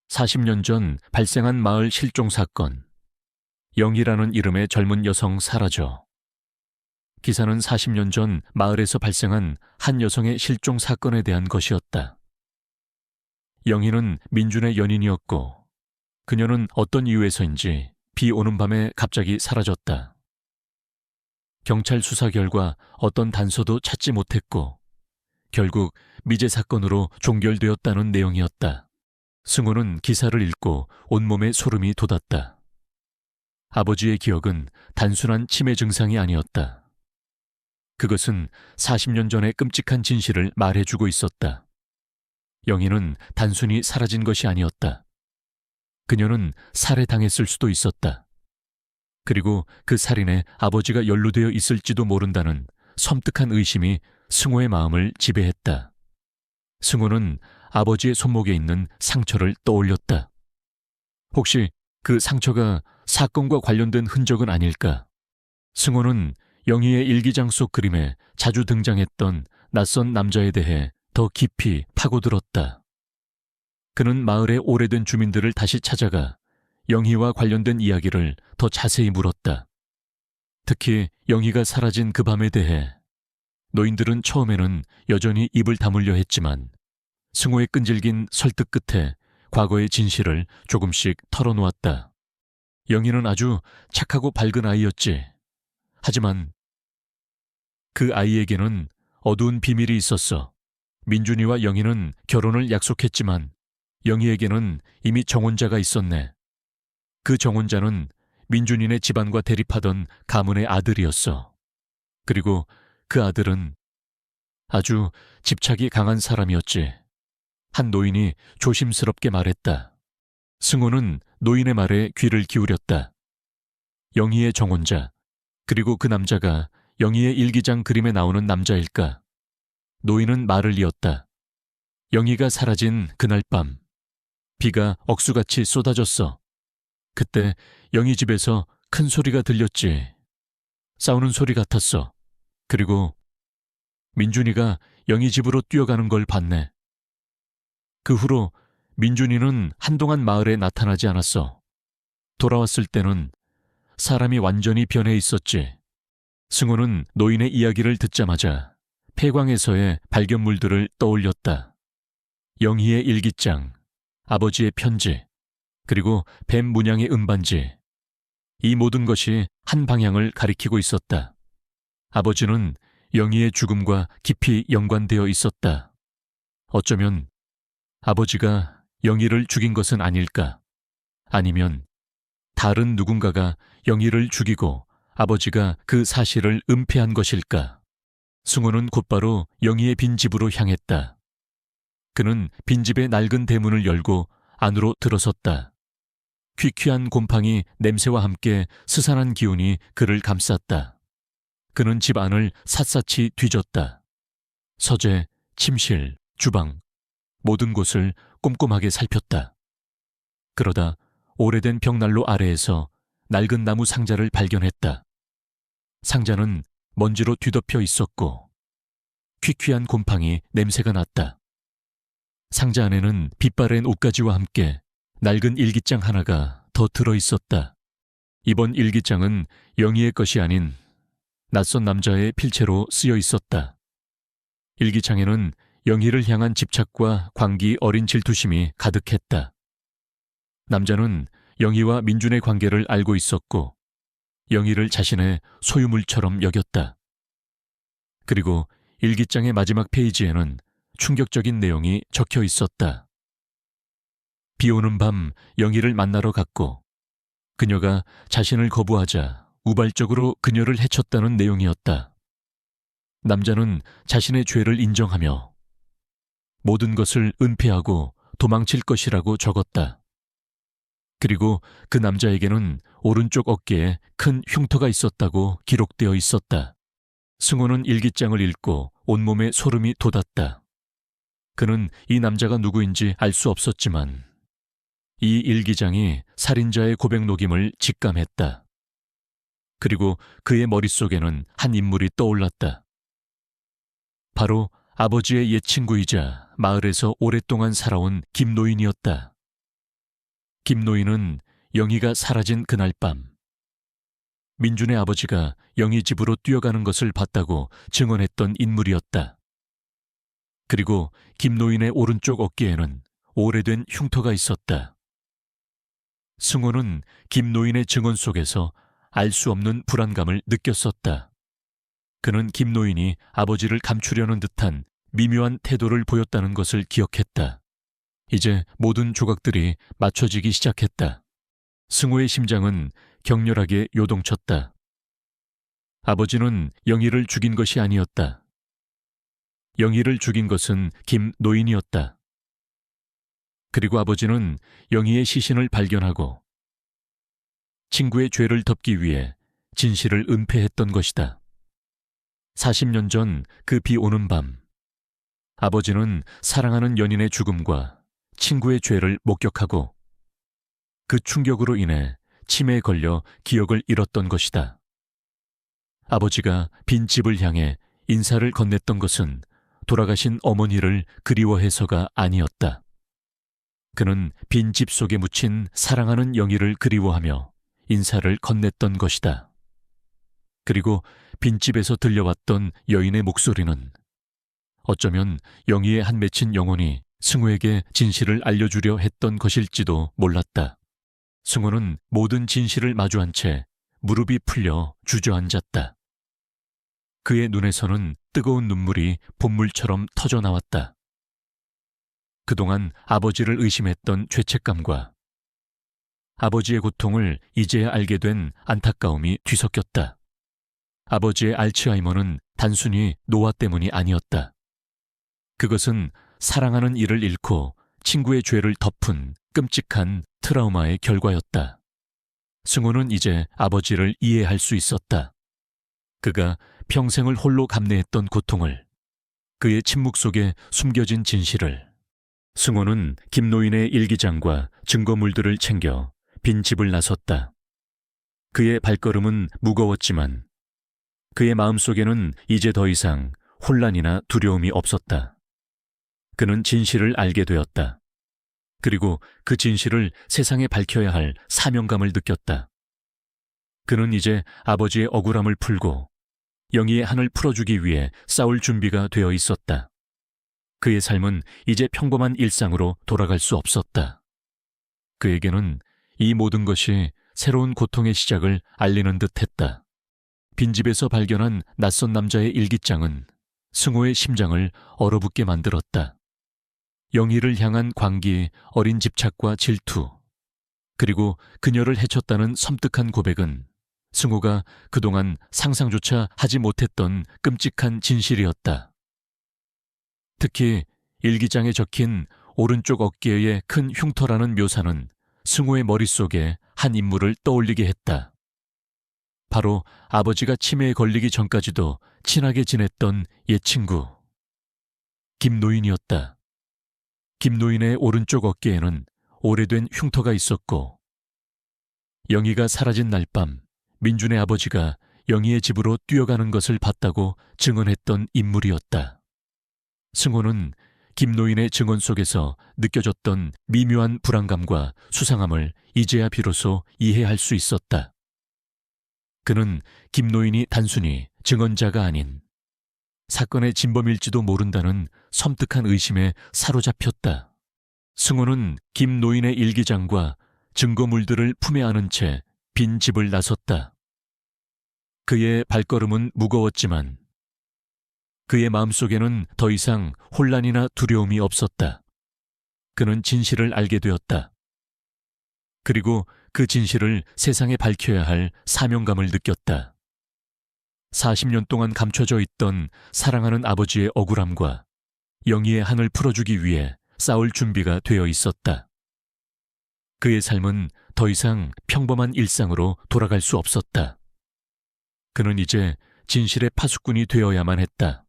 40년 전 발생한 마을 실종 사건. 영희라는 이름의 젊은 여성 사라져. 기사는 40년 전 마을에서 발생한 한 여성의 실종 사건에 대한 것이었다. 영희는 민준의 연인이었고 그녀는 어떤 이유에서인지 비 오는 밤에 갑자기 사라졌다. 경찰 수사 결과 어떤 단서도 찾지 못했고 결국 미제 사건으로 종결되었다는 내용이었다. 승호는 기사를 읽고 온몸에 소름이 돋았다. 아버지의 기억은 단순한 치매 증상이 아니었다. 그것은 40년 전의 끔찍한 진실을 말해주고 있었다. 영희는 단순히 사라진 것이 아니었다. 그녀는 살해당했을 수도 있었다. 그리고 그 살인에 아버지가 연루되어 있을지도 모른다는 섬뜩한 의심이 승호의 마음을 지배했다. 승호는 아버지의 손목에 있는 상처를 떠올렸다. 혹시 그 상처가 사건과 관련된 흔적은 아닐까? 승호는 영희의 일기장 속 그림에 자주 등장했던 낯선 남자에 대해 더 깊이 파고들었다. 그는 마을의 오래된 주민들을 다시 찾아가 영희와 관련된 이야기를 더 자세히 물었다. 특히 영희가 사라진 그 밤에 대해 노인들은 처음에는 여전히 입을 다물려 했지만 승호의 끈질긴 설득 끝에 과거의 진실을 조금씩 털어놓았다. 영희는 아주 착하고 밝은 아이였지. 하지만 그 아이에게는 어두운 비밀이 있었어. 민준이와 영희는 결혼을 약속했지만 영희에게는 이미 정혼자가 있었네. 그 정혼자는 민준이네 집안과 대립하던 가문의 아들이었어. 그리고 그 아들은 아주 집착이 강한 사람이었지. 한 노인이 조심스럽게 말했다. 승호는 노인의 말에 귀를 기울였다. 영희의 정혼자, 그리고 그 남자가 영희의 일기장 그림에 나오는 남자일까? 노인은 말을 이었다. 영희가 사라진 그날 밤, 비가 억수같이 쏟아졌어. 그때 영희 집에서 큰 소리가 들렸지. 싸우는 소리 같았어. 그리고 민준이가 영희 집으로 뛰어가는 걸 봤네. 그 후로 민준이는 한동안 마을에 나타나지 않았어. 돌아왔을 때는 사람이 완전히 변해 있었지. 승호는 노인의 이야기를 듣자마자 폐광에서의 발견물들을 떠올렸다. 영희의 일기장, 아버지의 편지, 그리고 뱀 문양의 음반지. 이 모든 것이 한 방향을 가리키고 있었다. 아버지는 영희의 죽음과 깊이 연관되어 있었다. 어쩌면 아버지가 영희를 죽인 것은 아닐까? 아니면 다른 누군가가 영희를 죽이고 아버지가 그 사실을 은폐한 것일까? 승호는 곧바로 영희의 빈집으로 향했다. 그는 빈집의 낡은 대문을 열고 안으로 들어섰다. 퀴퀴한 곰팡이 냄새와 함께 스산한 기운이 그를 감쌌다. 그는 집 안을 샅샅이 뒤졌다. 서재, 침실, 주방, 모든 곳을 꼼꼼하게 살폈다. 그러다 오래된 벽난로 아래에서 낡은 나무 상자를 발견했다. 상자는 먼지로 뒤덮여 있었고 퀴퀴한 곰팡이 냄새가 났다. 상자 안에는 빛바랜 옷가지와 함께 낡은 일기장 하나가 더 들어있었다. 이번 일기장은 영희의 것이 아닌 낯선 남자의 필체로 쓰여 있었다. 일기장에는 영희를 향한 집착과 광기 어린 질투심이 가득했다. 남자는 영희와 민준의 관계를 알고 있었고 영희를 자신의 소유물처럼 여겼다. 그리고 일기장의 마지막 페이지에는 충격적인 내용이 적혀 있었다. 비 오는 밤 영희를 만나러 갔고 그녀가 자신을 거부하자 우발적으로 그녀를 해쳤다는 내용이었다. 남자는 자신의 죄를 인정하며 모든 것을 은폐하고 도망칠 것이라고 적었다. 그리고 그 남자에게는 오른쪽 어깨에 큰 흉터가 있었다고 기록되어 있었다. 승호는 일기장을 읽고 온몸에 소름이 돋았다. 그는 이 남자가 누구인지 알 수 없었지만 이 일기장이 살인자의 고백록임을 직감했다. 그리고 그의 머릿속에는 한 인물이 떠올랐다. 바로 아버지의 옛 친구이자 마을에서 오랫동안 살아온 김노인이었다. 김노인은 영희가 사라진 그날 밤 민준의 아버지가 영희 집으로 뛰어가는 것을 봤다고 증언했던 인물이었다. 그리고 김노인의 오른쪽 어깨에는 오래된 흉터가 있었다. 승호는 김노인의 증언 속에서 알 수 없는 불안감을 느꼈었다. 그는 김노인이 아버지를 감추려는 듯한 미묘한 태도를 보였다는 것을 기억했다. 이제 모든 조각들이 맞춰지기 시작했다. 승호의 심장은 격렬하게 요동쳤다. 아버지는 영희를 죽인 것이 아니었다. 영희를 죽인 것은 김노인이었다. 그리고 아버지는 영희의 시신을 발견하고 친구의 죄를 덮기 위해 진실을 은폐했던 것이다. 40년 전 그 비 오는 밤, 아버지는 사랑하는 연인의 죽음과 친구의 죄를 목격하고 그 충격으로 인해 치매에 걸려 기억을 잃었던 것이다. 아버지가 빈 집을 향해 인사를 건넸던 것은 돌아가신 어머니를 그리워해서가 아니었다. 그는 빈 집 속에 묻힌 사랑하는 영희를 그리워하며 인사를 건넸던 것이다. 그리고 빈집에서 들려왔던 여인의 목소리는 어쩌면 영희의 한 맺힌 영혼이 승호에게 진실을 알려주려 했던 것일지도 몰랐다. 승호는 모든 진실을 마주한 채 무릎이 풀려 주저앉았다. 그의 눈에서는 뜨거운 눈물이 봇물처럼 터져나왔다. 그동안 아버지를 의심했던 죄책감과 아버지의 고통을 이제야 알게 된 안타까움이 뒤섞였다. 아버지의 알츠하이머는 단순히 노화 때문이 아니었다. 그것은 사랑하는 이를 잃고 친구의 죄를 덮은 끔찍한 트라우마의 결과였다. 승호는 이제 아버지를 이해할 수 있었다. 그가 평생을 홀로 감내했던 고통을, 그의 침묵 속에 숨겨진 진실을. 승호는 김노인의 일기장과 증거물들을 챙겨 빈 집을 나섰다. 그의 발걸음은 무거웠지만 그의 마음속에는 이제 더 이상 혼란이나 두려움이 없었다. 그는 진실을 알게 되었다. 그리고 그 진실을 세상에 밝혀야 할 사명감을 느꼈다. 그는 이제 아버지의 억울함을 풀고 영희의 한을 풀어주기 위해 싸울 준비가 되어 있었다. 그의 삶은 이제 평범한 일상으로 돌아갈 수 없었다. 그에게는 이 모든 것이 새로운 고통의 시작을 알리는 듯했다. 빈집에서 발견한 낯선 남자의 일기장은 승호의 심장을 얼어붙게 만들었다. 영희를 향한 광기, 어린 집착과 질투, 그리고 그녀를 해쳤다는 섬뜩한 고백은 승호가 그동안 상상조차 하지 못했던 끔찍한 진실이었다. 특히 일기장에 적힌 오른쪽 어깨의 큰 흉터라는 묘사는 승호의 머릿속에 한 인물을 떠올리게 했다. 바로 아버지가 치매에 걸리기 전까지도 친하게 지냈던 옛 친구 김노인이었다. 김노인의 오른쪽 어깨에는 오래된 흉터가 있었고 영희가 사라진 날 밤 민준의 아버지가 영희의 집으로 뛰어가는 것을 봤다고 증언했던 인물이었다. 승호는 김노인의 증언 속에서 느껴졌던 미묘한 불안감과 수상함을 이제야 비로소 이해할 수 있었다. 그는 김노인이 단순히 증언자가 아닌 사건의 진범일지도 모른다는 섬뜩한 의심에 사로잡혔다. 승호는 김노인의 일기장과 증거물들을 품에 안은 채 빈 집을 나섰다. 그의 발걸음은 무거웠지만 그의 마음속에는 더 이상 혼란이나 두려움이 없었다. 그는 진실을 알게 되었다. 그리고 그 진실을 세상에 밝혀야 할 사명감을 느꼈다. 40년 동안 감춰져 있던 사랑하는 아버지의 억울함과 영희의 한을 풀어주기 위해 싸울 준비가 되어 있었다. 그의 삶은 더 이상 평범한 일상으로 돌아갈 수 없었다. 그는 이제 진실의 파수꾼이 되어야만 했다.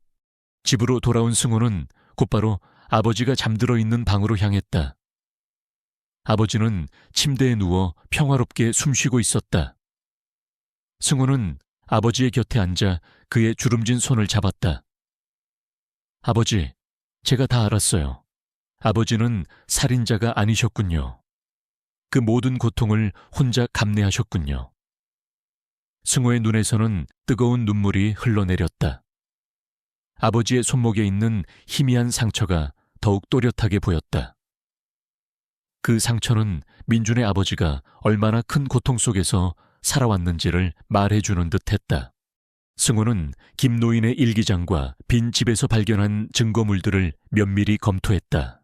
집으로 돌아온 승호는 곧바로 아버지가 잠들어 있는 방으로 향했다. 아버지는 침대에 누워 평화롭게 숨쉬고 있었다. 승호는 아버지의 곁에 앉아 그의 주름진 손을 잡았다. 아버지, 제가 다 알았어요. 아버지는 살인자가 아니셨군요. 그 모든 고통을 혼자 감내하셨군요. 승호의 눈에서는 뜨거운 눈물이 흘러내렸다. 아버지의 손목에 있는 희미한 상처가 더욱 또렷하게 보였다. 그 상처는 민준의 아버지가 얼마나 큰 고통 속에서 살아왔는지를 말해주는 듯했다. 승호는 김노인의 일기장과 빈 집에서 발견한 증거물들을 면밀히 검토했다.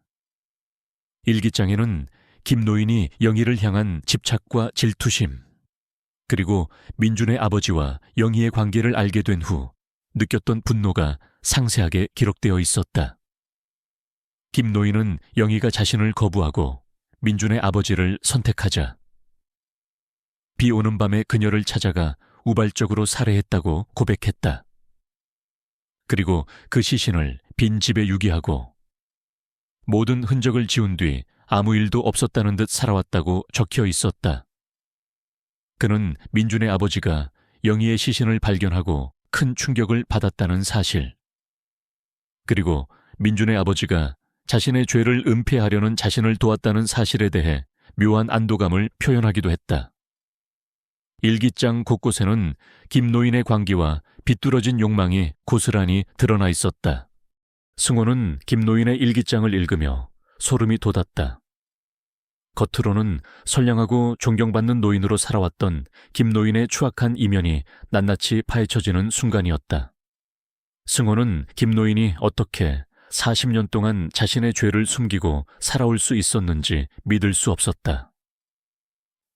일기장에는 김노인이 영희를 향한 집착과 질투심, 그리고 민준의 아버지와 영희의 관계를 알게 된 후 느꼈던 분노가 상세하게 기록되어 있었다. 김노인은 영희가 자신을 거부하고 민준의 아버지를 선택하자 비 오는 밤에 그녀를 찾아가 우발적으로 살해했다고 고백했다. 그리고 그 시신을 빈 집에 유기하고 모든 흔적을 지운 뒤 아무 일도 없었다는 듯 살아왔다고 적혀 있었다. 그는 민준의 아버지가 영희의 시신을 발견하고 큰 충격을 받았다는 사실, 그리고 민준의 아버지가 자신의 죄를 은폐하려는 자신을 도왔다는 사실에 대해 묘한 안도감을 표현하기도 했다. 일기장 곳곳에는 김노인의 광기와 비뚤어진 욕망이 고스란히 드러나 있었다. 승호는 김노인의 일기장을 읽으며 소름이 돋았다. 겉으로는 선량하고 존경받는 노인으로 살아왔던 김노인의 추악한 이면이 낱낱이 파헤쳐지는 순간이었다. 승호는 김노인이 어떻게 40년 동안 자신의 죄를 숨기고 살아올 수 있었는지 믿을 수 없었다.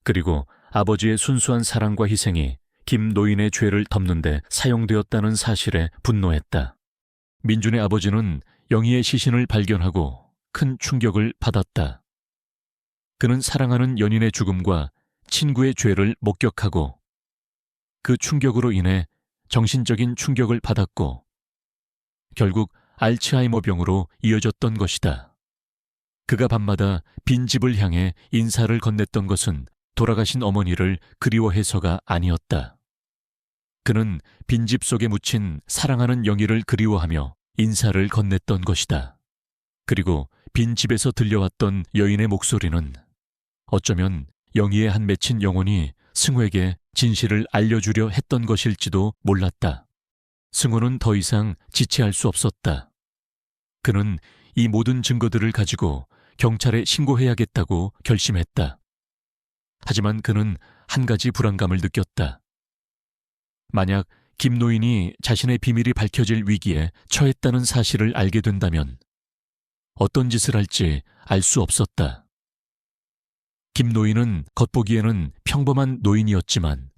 그리고 아버지의 순수한 사랑과 희생이 김노인의 죄를 덮는 데 사용되었다는 사실에 분노했다. 민준의 아버지는 영희의 시신을 발견하고 큰 충격을 받았다. 그는 사랑하는 연인의 죽음과 친구의 죄를 목격하고 그 충격으로 인해 정신적인 충격을 받았고 결국 알츠하이머 병으로 이어졌던 것이다. 그가 밤마다 빈 집을 향해 인사를 건넸던 것은 돌아가신 어머니를 그리워해서가 아니었다. 그는 빈집 속에 묻힌 사랑하는 영희를 그리워하며 인사를 건넸던 것이다. 그리고 빈 집에서 들려왔던 여인의 목소리는 어쩌면 영희의 한 맺힌 영혼이 승호에게 진실을 알려주려 했던 것일지도 몰랐다. 승호는 더 이상 지체할 수 없었다. 그는 이 모든 증거들을 가지고 경찰에 신고해야겠다고 결심했다. 하지만 그는 한 가지 불안감을 느꼈다. 만약 김노인이 자신의 비밀이 밝혀질 위기에 처했다는 사실을 알게 된다면 어떤 짓을 할지 알 수 없었다. 김노인은 겉보기에는 평범한 노인이었지만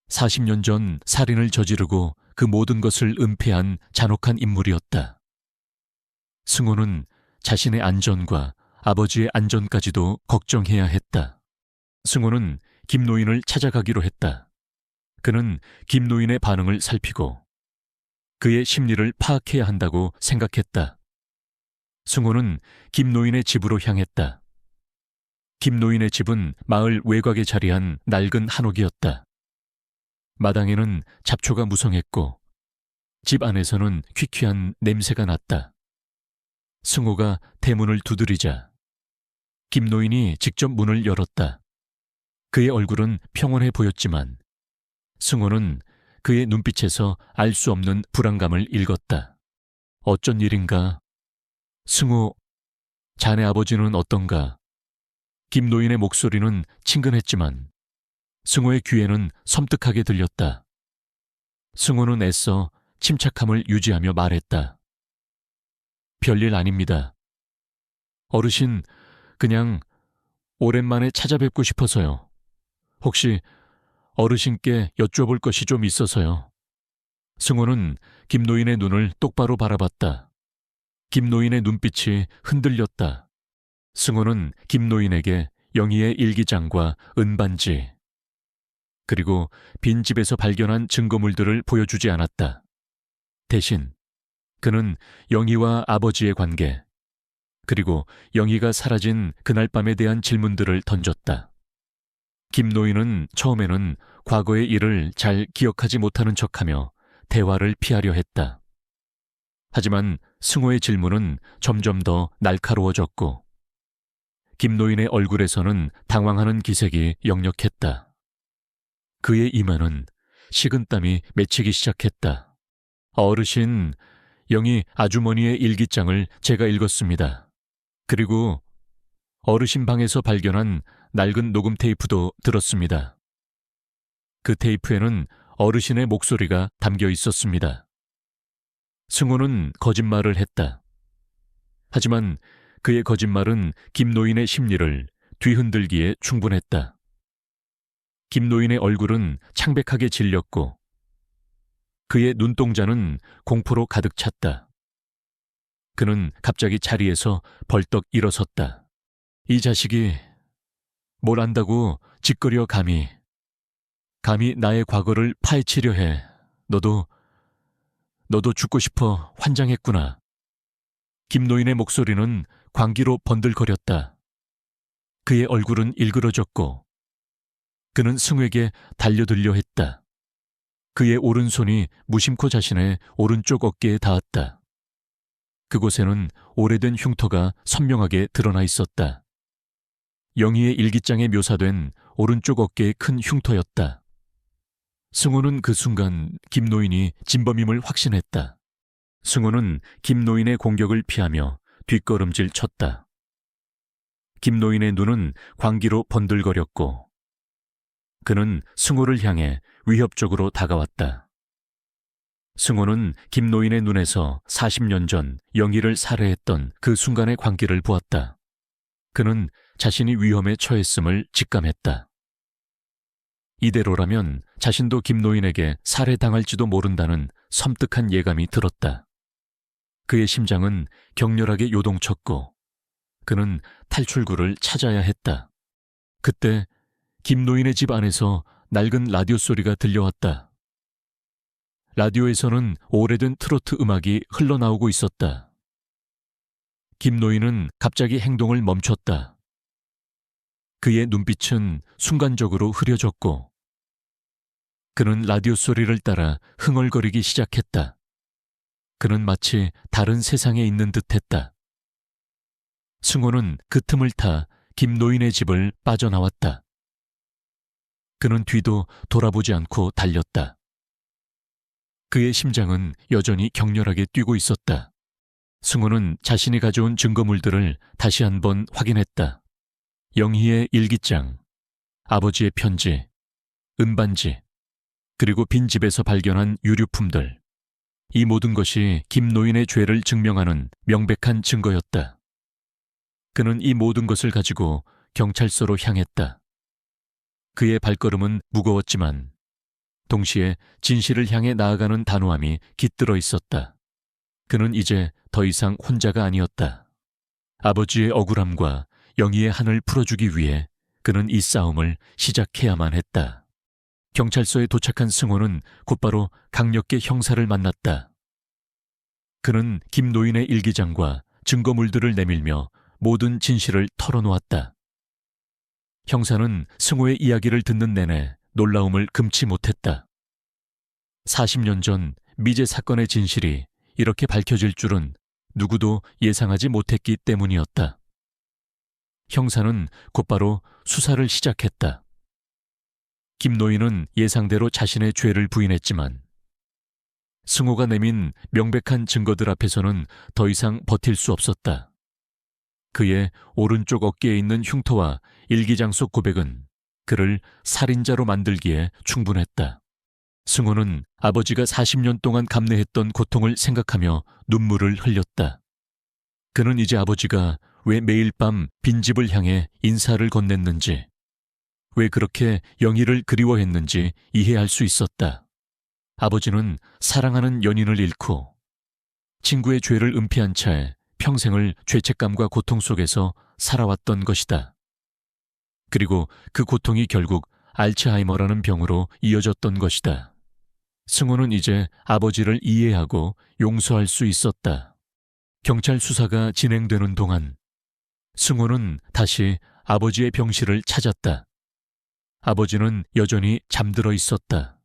40년 전 살인을 저지르고 그 모든 것을 은폐한 잔혹한 인물이었다. 승호는 자신의 안전과 아버지의 안전까지도 걱정해야 했다. 승호는 김노인을 찾아가기로 했다. 그는 김노인의 반응을 살피고 그의 심리를 파악해야 한다고 생각했다. 승호는 김노인의 집으로 향했다. 김노인의 집은 마을 외곽에 자리한 낡은 한옥이었다. 마당에는 잡초가 무성했고 집 안에서는 퀴퀴한 냄새가 났다. 승호가 대문을 두드리자 김노인이 직접 문을 열었다. 그의 얼굴은 평온해 보였지만 승호는 그의 눈빛에서 알 수 없는 불안감을 읽었다. 어쩐 일인가? 승호, 자네 아버지는 어떤가? 김노인의 목소리는 친근했지만 승호의 귀에는 섬뜩하게 들렸다. 승호는 애써 침착함을 유지하며 말했다. 별일 아닙니다. 어르신, 그냥 오랜만에 찾아뵙고 싶어서요. 혹시 어르신께 여쭤볼 것이 좀 있어서요. 승호는 김노인의 눈을 똑바로 바라봤다. 김노인의 눈빛이 흔들렸다. 승호는 김노인에게 영희의 일기장과 은반지, 그리고 빈집에서 발견한 증거물들을 보여주지 않았다. 대신 그는 영희와 아버지의 관계, 그리고 영희가 사라진 그날 밤에 대한 질문들을 던졌다. 김노인은 처음에는 과거의 일을 잘 기억하지 못하는 척하며 대화를 피하려 했다. 하지만 승호의 질문은 점점 더 날카로워졌고 김노인의 얼굴에서는 당황하는 기색이 역력했다. 그의 이마는 식은땀이 맺히기 시작했다. 어르신, 영희 아주머니의 일기장을 제가 읽었습니다. 그리고 어르신 방에서 발견한 낡은 녹음 테이프도 들었습니다. 그 테이프에는 어르신의 목소리가 담겨 있었습니다. 승호는 거짓말을 했다. 하지만 그의 거짓말은 김노인의 심리를 뒤흔들기에 충분했다. 김노인의 얼굴은 창백하게 질렸고 그의 눈동자는 공포로 가득 찼다. 그는 갑자기 자리에서 벌떡 일어섰다. 이 자식이 뭘 안다고 짓거려 감히 나의 과거를 파헤치려 해. 너도 죽고 싶어 환장했구나. 김노인의 목소리는 광기로 번들거렸다. 그의 얼굴은 일그러졌고 그는 승우에게 달려들려 했다. 그의 오른손이 무심코 자신의 오른쪽 어깨에 닿았다. 그곳에는 오래된 흉터가 선명하게 드러나 있었다. 영희의 일기장에 묘사된 오른쪽 어깨의 큰 흉터였다. 승호는 그 순간 김노인이 진범임을 확신했다. 승호는 김노인의 공격을 피하며 뒷걸음질 쳤다. 김노인의 눈은 광기로 번들거렸고 그는 승호를 향해 위협적으로 다가왔다. 승호는 김노인의 눈에서 40년 전 영희를 살해했던 그 순간의 광기를 보았다. 그는 자신이 위험에 처했음을 직감했다. 이대로라면 자신도 김노인에게 살해당할지도 모른다는 섬뜩한 예감이 들었다. 그의 심장은 격렬하게 요동쳤고 그는 탈출구를 찾아야 했다. 그때 김노인의 집 안에서 낡은 라디오 소리가 들려왔다. 라디오에서는 오래된 트로트 음악이 흘러나오고 있었다. 김노인은 갑자기 행동을 멈췄다. 그의 눈빛은 순간적으로 흐려졌고 그는 라디오 소리를 따라 흥얼거리기 시작했다. 그는 마치 다른 세상에 있는 듯했다. 승호는 그 틈을 타 김노인의 집을 빠져나왔다. 그는 뒤도 돌아보지 않고 달렸다. 그의 심장은 여전히 격렬하게 뛰고 있었다. 승호는 자신이 가져온 증거물들을 다시 한번 확인했다. 영희의 일기장, 아버지의 편지, 은반지, 그리고 빈집에서 발견한 유류품들. 이 모든 것이 김노인의 죄를 증명하는 명백한 증거였다. 그는 이 모든 것을 가지고 경찰서로 향했다. 그의 발걸음은 무거웠지만 동시에 진실을 향해 나아가는 단호함이 깃들어 있었다. 그는 이제 더 이상 혼자가 아니었다. 아버지의 억울함과 영희의 한을 풀어주기 위해 그는 이 싸움을 시작해야만 했다. 경찰서에 도착한 승호는 곧바로 강력계 형사를 만났다. 그는 김노인의 일기장과 증거물들을 내밀며 모든 진실을 털어놓았다. 형사는 승호의 이야기를 듣는 내내 놀라움을 금치 못했다. 40년 전 미제 사건의 진실이 이렇게 밝혀질 줄은 누구도 예상하지 못했기 때문이었다. 형사는 곧바로 수사를 시작했다. 김노인은 예상대로 자신의 죄를 부인했지만 승호가 내민 명백한 증거들 앞에서는 더 이상 버틸 수 없었다. 그의 오른쪽 어깨에 있는 흉터와 일기장 속 고백은 그를 살인자로 만들기에 충분했다. 승호는 아버지가 40년 동안 감내했던 고통을 생각하며 눈물을 흘렸다. 그는 이제 아버지가 왜 매일 밤 빈집을 향해 인사를 건넸는지, 왜 그렇게 영희를 그리워했는지 이해할 수 있었다. 아버지는 사랑하는 연인을 잃고 친구의 죄를 은폐한 채 평생을 죄책감과 고통 속에서 살아왔던 것이다. 그리고 그 고통이 결국 알츠하이머라는 병으로 이어졌던 것이다. 승호는 이제 아버지를 이해하고 용서할 수 있었다. 경찰 수사가 진행되는 동안 승호는 다시 아버지의 병실을 찾았다. 아버지는 여전히 잠들어 있었다.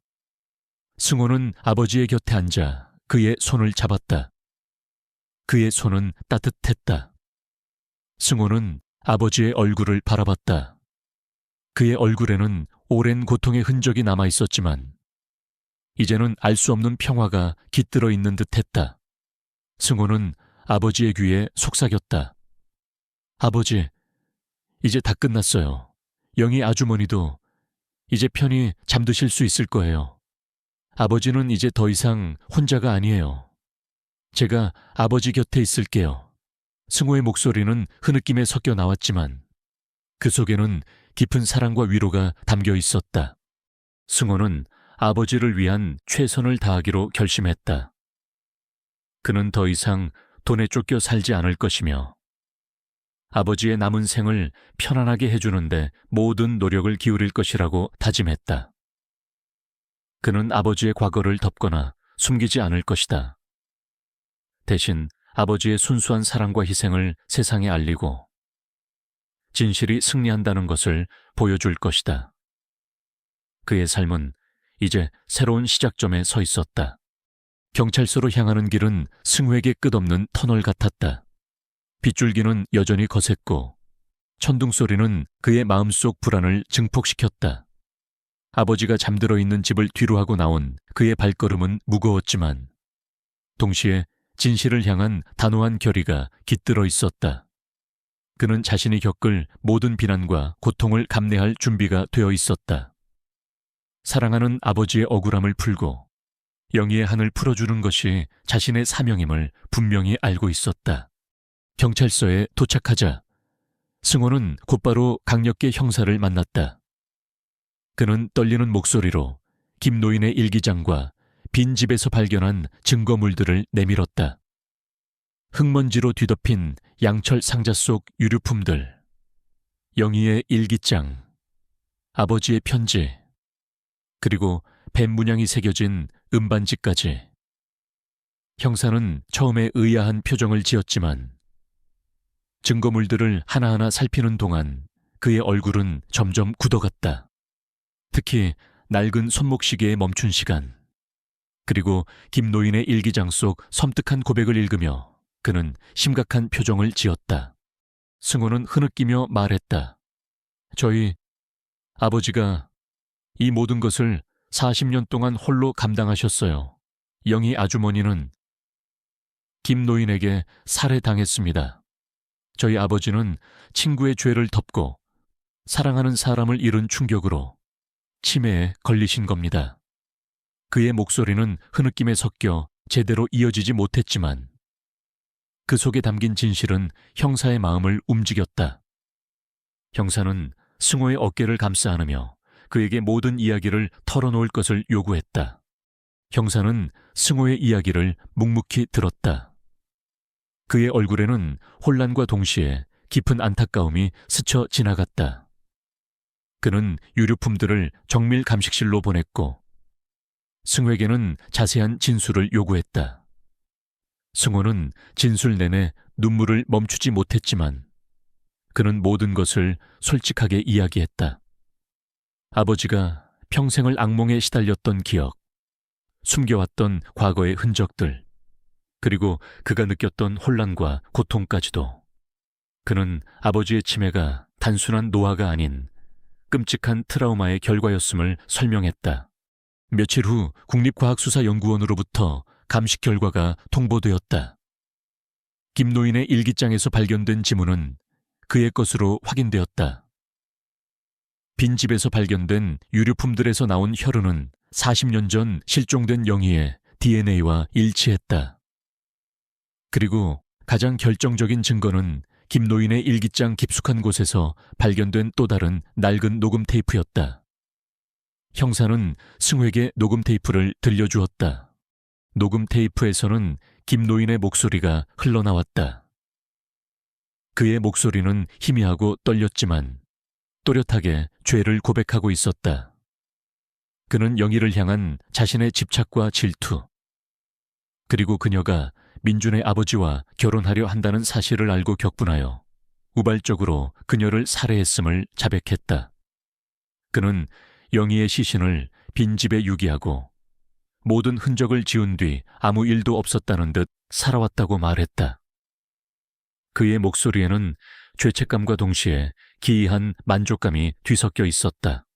승호는 아버지의 곁에 앉아 그의 손을 잡았다. 그의 손은 따뜻했다. 승호는 아버지의 얼굴을 바라봤다. 그의 얼굴에는 오랜 고통의 흔적이 남아 있었지만 이제는 알 수 없는 평화가 깃들어 있는 듯했다. 승호는 아버지의 귀에 속삭였다. 아버지, 이제 다 끝났어요. 영희 아주머니도 이제 편히 잠드실 수 있을 거예요. 아버지는 이제 더 이상 혼자가 아니에요. 제가 아버지 곁에 있을게요. 승호의 목소리는 흐느낌에 섞여 나왔지만 그 속에는 깊은 사랑과 위로가 담겨 있었다. 승호는 아버지를 위한 최선을 다하기로 결심했다. 그는 더 이상 돈에 쫓겨 살지 않을 것이며 아버지의 남은 생을 편안하게 해주는데 모든 노력을 기울일 것이라고 다짐했다. 그는 아버지의 과거를 덮거나 숨기지 않을 것이다. 대신 아버지의 순수한 사랑과 희생을 세상에 알리고 진실이 승리한다는 것을 보여줄 것이다. 그의 삶은 이제 새로운 시작점에 서 있었다. 경찰서로 향하는 길은 승호에게 끝없는 터널 같았다. 빗줄기는 여전히 거셌고 천둥 소리는 그의 마음속 불안을 증폭시켰다. 아버지가 잠들어 있는 집을 뒤로하고 나온 그의 발걸음은 무거웠지만 동시에 진실을 향한 단호한 결의가 깃들어 있었다. 그는 자신이 겪을 모든 비난과 고통을 감내할 준비가 되어 있었다. 사랑하는 아버지의 억울함을 풀고 영희의 한을 풀어주는 것이 자신의 사명임을 분명히 알고 있었다. 경찰서에 도착하자 승호는 곧바로 강력계 형사를 만났다. 그는 떨리는 목소리로 김노인의 일기장과 빈 집에서 발견한 증거물들을 내밀었다. 흙먼지로 뒤덮인 양철 상자 속 유류품들, 영희의 일기장, 아버지의 편지, 그리고 뱀 문양이 새겨진 음반지까지. 형사는 처음에 의아한 표정을 지었지만 증거물들을 하나하나 살피는 동안 그의 얼굴은 점점 굳어갔다. 특히 낡은 손목시계에 멈춘 시간, 그리고 김노인의 일기장 속 섬뜩한 고백을 읽으며 그는 심각한 표정을 지었다. 승호는 흐느끼며 말했다. 저희 아버지가 이 모든 것을 40년 동안 홀로 감당하셨어요. 영희 아주머니는 김노인에게 살해당했습니다. 저희 아버지는 친구의 죄를 덮고 사랑하는 사람을 잃은 충격으로 치매에 걸리신 겁니다. 그의 목소리는 흐느낌에 섞여 제대로 이어지지 못했지만 그 속에 담긴 진실은 형사의 마음을 움직였다. 형사는 승호의 어깨를 감싸 안으며 그에게 모든 이야기를 털어놓을 것을 요구했다. 형사는 승호의 이야기를 묵묵히 들었다. 그의 얼굴에는 혼란과 동시에 깊은 안타까움이 스쳐 지나갔다. 그는 유류품들을 정밀 감식실로 보냈고 승호에게는 자세한 진술을 요구했다. 승호는 진술 내내 눈물을 멈추지 못했지만 그는 모든 것을 솔직하게 이야기했다. 아버지가 평생을 악몽에 시달렸던 기억, 숨겨왔던 과거의 흔적들, 그리고 그가 느꼈던 혼란과 고통까지도. 그는 아버지의 치매가 단순한 노화가 아닌 끔찍한 트라우마의 결과였음을 설명했다. 며칠 후 국립과학수사연구원으로부터 감식 결과가 통보되었다. 김노인의 일기장에서 발견된 지문은 그의 것으로 확인되었다. 빈집에서 발견된 유류품들에서 나온 혈흔은 40년 전 실종된 영희의 DNA와 일치했다. 그리고 가장 결정적인 증거는 김노인의 일기장 깊숙한 곳에서 발견된 또 다른 낡은 녹음 테이프였다. 형사는 승우에게 녹음 테이프를 들려주었다. 녹음 테이프에서는 김노인의 목소리가 흘러나왔다. 그의 목소리는 희미하고 떨렸지만 또렷하게 죄를 고백하고 있었다. 그는 영희를 향한 자신의 집착과 질투, 그리고 그녀가 민준의 아버지와 결혼하려 한다는 사실을 알고 격분하여 우발적으로 그녀를 살해했음을 자백했다. 그는 영희의 시신을 빈집에 유기하고 모든 흔적을 지운 뒤 아무 일도 없었다는 듯 살아왔다고 말했다. 그의 목소리에는 죄책감과 동시에 기이한 만족감이 뒤섞여 있었다.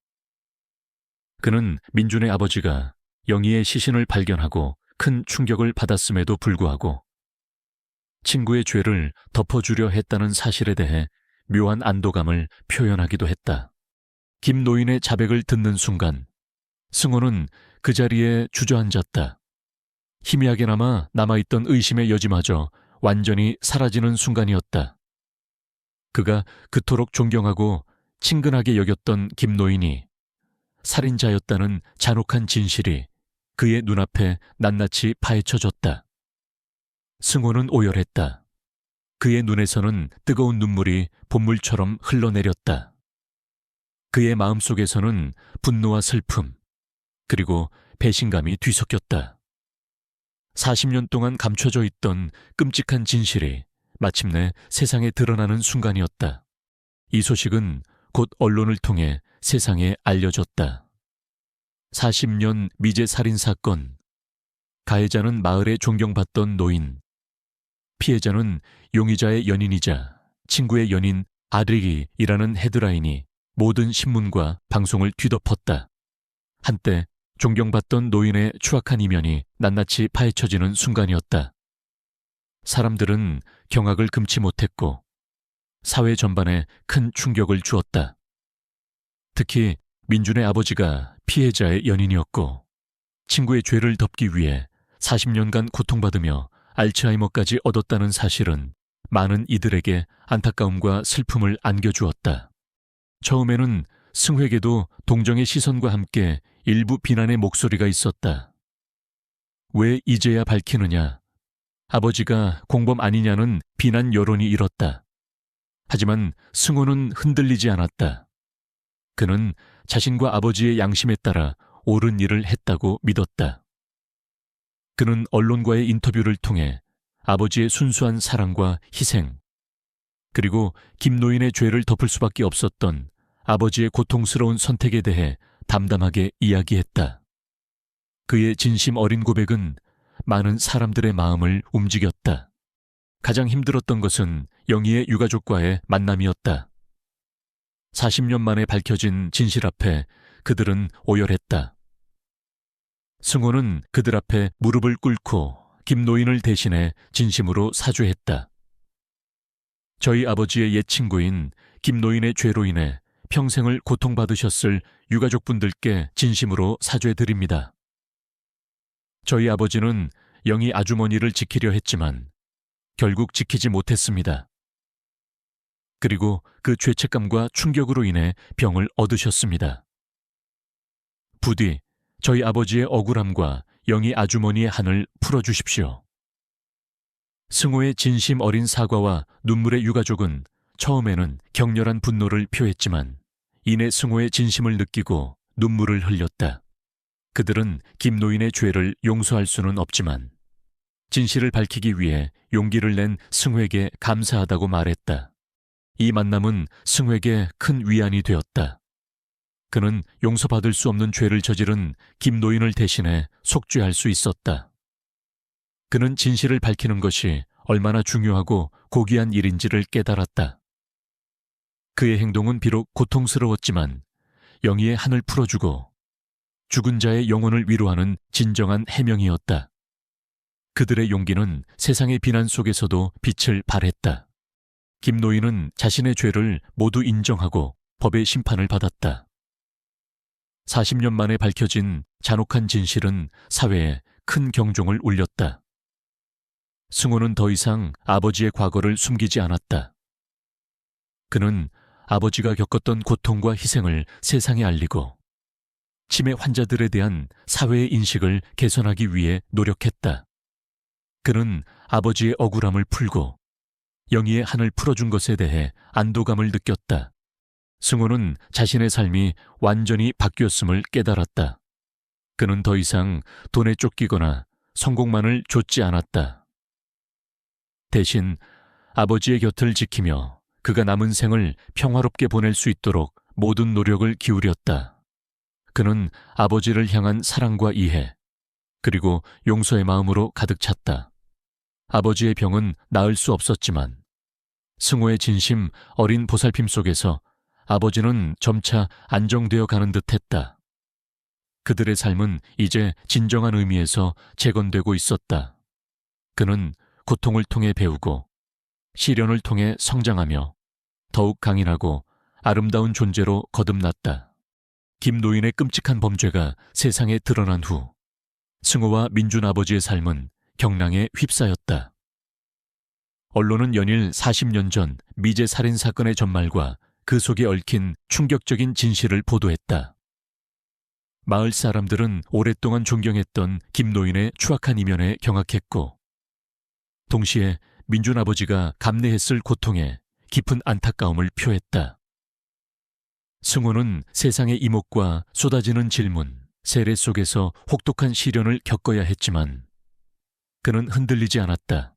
그는 민준의 아버지가 영희의 시신을 발견하고 큰 충격을 받았음에도 불구하고 친구의 죄를 덮어주려 했다는 사실에 대해 묘한 안도감을 표현하기도 했다. 김노인의 자백을 듣는 순간 승호는 그 자리에 주저앉았다. 희미하게나마 남아있던 의심의 여지마저 완전히 사라지는 순간이었다. 그가 그토록 존경하고 친근하게 여겼던 김노인이 살인자였다는 잔혹한 진실이 그의 눈앞에 낱낱이 파헤쳐졌다. 승호는 오열했다. 그의 눈에서는 뜨거운 눈물이 봇물처럼 흘러내렸다. 그의 마음속에서는 분노와 슬픔, 그리고 배신감이 뒤섞였다. 40년 동안 감춰져 있던 끔찍한 진실이 마침내 세상에 드러나는 순간이었다. 이 소식은 곧 언론을 통해 세상에 알려졌다. 40년 미제 살인 사건, 가해자는 마을에 존경받던 노인, 피해자는 용의자의 연인이자 친구의 연인 아드릭이라는 헤드라인이 모든 신문과 방송을 뒤덮었다. 한때 존경받던 노인의 추악한 이면이 낱낱이 파헤쳐지는 순간이었다. 사람들은 경악을 금치 못했고 사회 전반에 큰 충격을 주었다. 특히 민준의 아버지가 피해자의 연인이었고 친구의 죄를 덮기 위해 40년간 고통받으며 알츠하이머까지 얻었다는 사실은 많은 이들에게 안타까움과 슬픔을 안겨주었다. 처음에는 승회에게도 동정의 시선과 함께 일부 비난의 목소리가 있었다. 왜 이제야 밝히느냐? 아버지가 공범 아니냐는 비난 여론이 일었다. 하지만 승호는 흔들리지 않았다. 그는 자신과 아버지의 양심에 따라 옳은 일을 했다고 믿었다. 그는 언론과의 인터뷰를 통해 아버지의 순수한 사랑과 희생, 그리고 김노인의 죄를 덮을 수밖에 없었던 아버지의 고통스러운 선택에 대해 담담하게 이야기했다. 그의 진심 어린 고백은 많은 사람들의 마음을 움직였다. 가장 힘들었던 것은 영희의 유가족과의 만남이었다. 40년 만에 밝혀진 진실 앞에 그들은 오열했다. 승호는 그들 앞에 무릎을 꿇고 김노인을 대신해 진심으로 사죄했다. 저희 아버지의 옛 친구인 김노인의 죄로 인해 평생을 고통받으셨을 유가족분들께 진심으로 사죄드립니다. 저희 아버지는 영희 아주머니를 지키려 했지만 결국 지키지 못했습니다. 그리고 그 죄책감과 충격으로 인해 병을 얻으셨습니다. 부디 저희 아버지의 억울함과 영희 아주머니의 한을 풀어주십시오. 승호의 진심 어린 사과와 눈물의 유가족은 처음에는 격렬한 분노를 표했지만 이내 승호의 진심을 느끼고 눈물을 흘렸다. 그들은 김노인의 죄를 용서할 수는 없지만 진실을 밝히기 위해 용기를 낸 승호에게 감사하다고 말했다. 이 만남은 승호에게 큰 위안이 되었다. 그는 용서받을 수 없는 죄를 저지른 김노인을 대신해 속죄할 수 있었다. 그는 진실을 밝히는 것이 얼마나 중요하고 고귀한 일인지를 깨달았다. 그의 행동은 비록 고통스러웠지만 영희의 한을 풀어주고 죽은 자의 영혼을 위로하는 진정한 해명이었다. 그들의 용기는 세상의 비난 속에서도 빛을 발했다. 김노인은 자신의 죄를 모두 인정하고 법의 심판을 받았다. 40년 만에 밝혀진 잔혹한 진실은 사회에 큰 경종을 울렸다. 승호는 더 이상 아버지의 과거를 숨기지 않았다. 그는 아버지가 겪었던 고통과 희생을 세상에 알리고 치매 환자들에 대한 사회의 인식을 개선하기 위해 노력했다. 그는 아버지의 억울함을 풀고 영희의 한을 풀어준 것에 대해 안도감을 느꼈다. 승호는 자신의 삶이 완전히 바뀌었음을 깨달았다. 그는 더 이상 돈에 쫓기거나 성공만을 좇지 않았다. 대신 아버지의 곁을 지키며 그가 남은 생을 평화롭게 보낼 수 있도록 모든 노력을 기울였다. 그는 아버지를 향한 사랑과 이해, 그리고 용서의 마음으로 가득 찼다. 아버지의 병은 나을 수 없었지만 승호의 진심 어린 보살핌 속에서 아버지는 점차 안정되어 가는 듯했다. 그들의 삶은 이제 진정한 의미에서 재건되고 있었다. 그는 고통을 통해 배우고 시련을 통해 성장하며 더욱 강인하고 아름다운 존재로 거듭났다. 김노인의 끔찍한 범죄가 세상에 드러난 후 승호와 민준 아버지의 삶은 경랑에 휩싸였다. 언론은 연일 40년 전 미제 살인 사건의 전말과 그 속에 얽힌 충격적인 진실을 보도했다. 마을 사람들은 오랫동안 존경했던 김노인의 추악한 이면에 경악했고, 동시에 민준 아버지가 감내했을 고통에 깊은 안타까움을 표했다. 승호는 세상의 이목과 쏟아지는 질문, 세례 속에서 혹독한 시련을 겪어야 했지만 그는 흔들리지 않았다.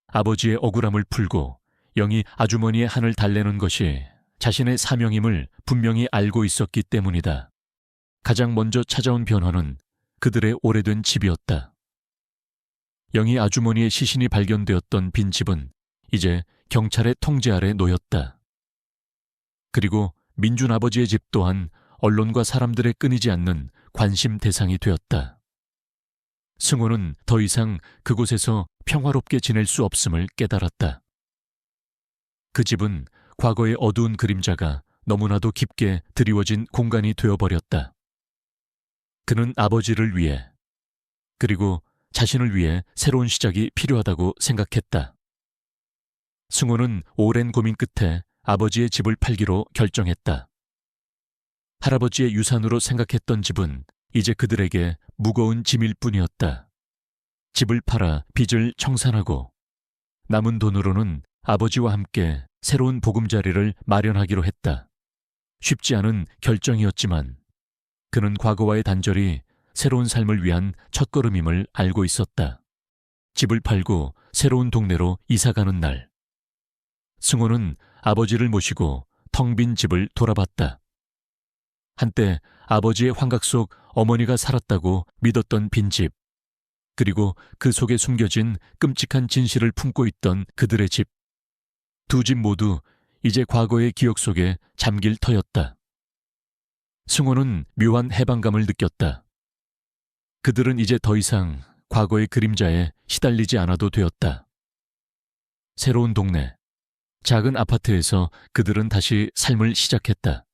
아버지의 억울함을 풀고 영희 아주머니의 한을 달래는 것이 자신의 사명임을 분명히 알고 있었기 때문이다. 가장 먼저 찾아온 변화는 그들의 오래된 집이었다. 영희 아주머니의 시신이 발견되었던 빈집은 이제 경찰의 통제 아래 놓였다. 그리고 민준 아버지의 집 또한 언론과 사람들의 끊이지 않는 관심 대상이 되었다. 승호는 더 이상 그곳에서 평화롭게 지낼 수 없음을 깨달았다. 그 집은 과거의 어두운 그림자가 너무나도 깊게 드리워진 공간이 되어버렸다. 그는 아버지를 위해, 그리고 자신을 위해 새로운 시작이 필요하다고 생각했다. 승호는 오랜 고민 끝에 아버지의 집을 팔기로 결정했다. 할아버지의 유산으로 생각했던 집은 이제 그들에게 무거운 짐일 뿐이었다. 집을 팔아 빚을 청산하고 남은 돈으로는 아버지와 함께 새로운 보금자리를 마련하기로 했다. 쉽지 않은 결정이었지만 그는 과거와의 단절이 새로운 삶을 위한 첫걸음임을 알고 있었다. 집을 팔고 새로운 동네로 이사가는 날, 승호는 아버지를 모시고 텅 빈 집을 돌아봤다. 한때 아버지의 환각 속 어머니가 살았다고 믿었던 빈집, 그리고 그 속에 숨겨진 끔찍한 진실을 품고 있던 그들의 집, 두 집 모두 이제 과거의 기억 속에 잠길 터였다. 승호는 묘한 해방감을 느꼈다. 그들은 이제 더 이상 과거의 그림자에 시달리지 않아도 되었다. 새로운 동네, 작은 아파트에서 그들은 다시 삶을 시작했다.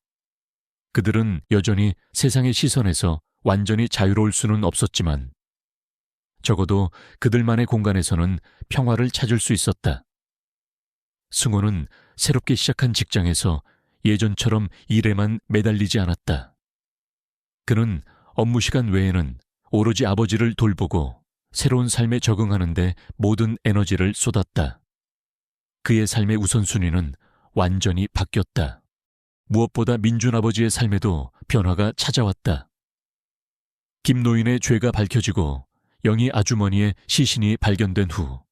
그들은 여전히 세상의 시선에서 완전히 자유로울 수는 없었지만 적어도 그들만의 공간에서는 평화를 찾을 수 있었다. 승호는 새롭게 시작한 직장에서 예전처럼 일에만 매달리지 않았다. 그는 업무 시간 외에는 오로지 아버지를 돌보고 새로운 삶에 적응하는 데 모든 에너지를 쏟았다. 그의 삶의 우선순위는 완전히 바뀌었다. 무엇보다 민준 아버지의 삶에도 변화가 찾아왔다. 김노인의 죄가 밝혀지고 영희 아주머니의 시신이 발견된 후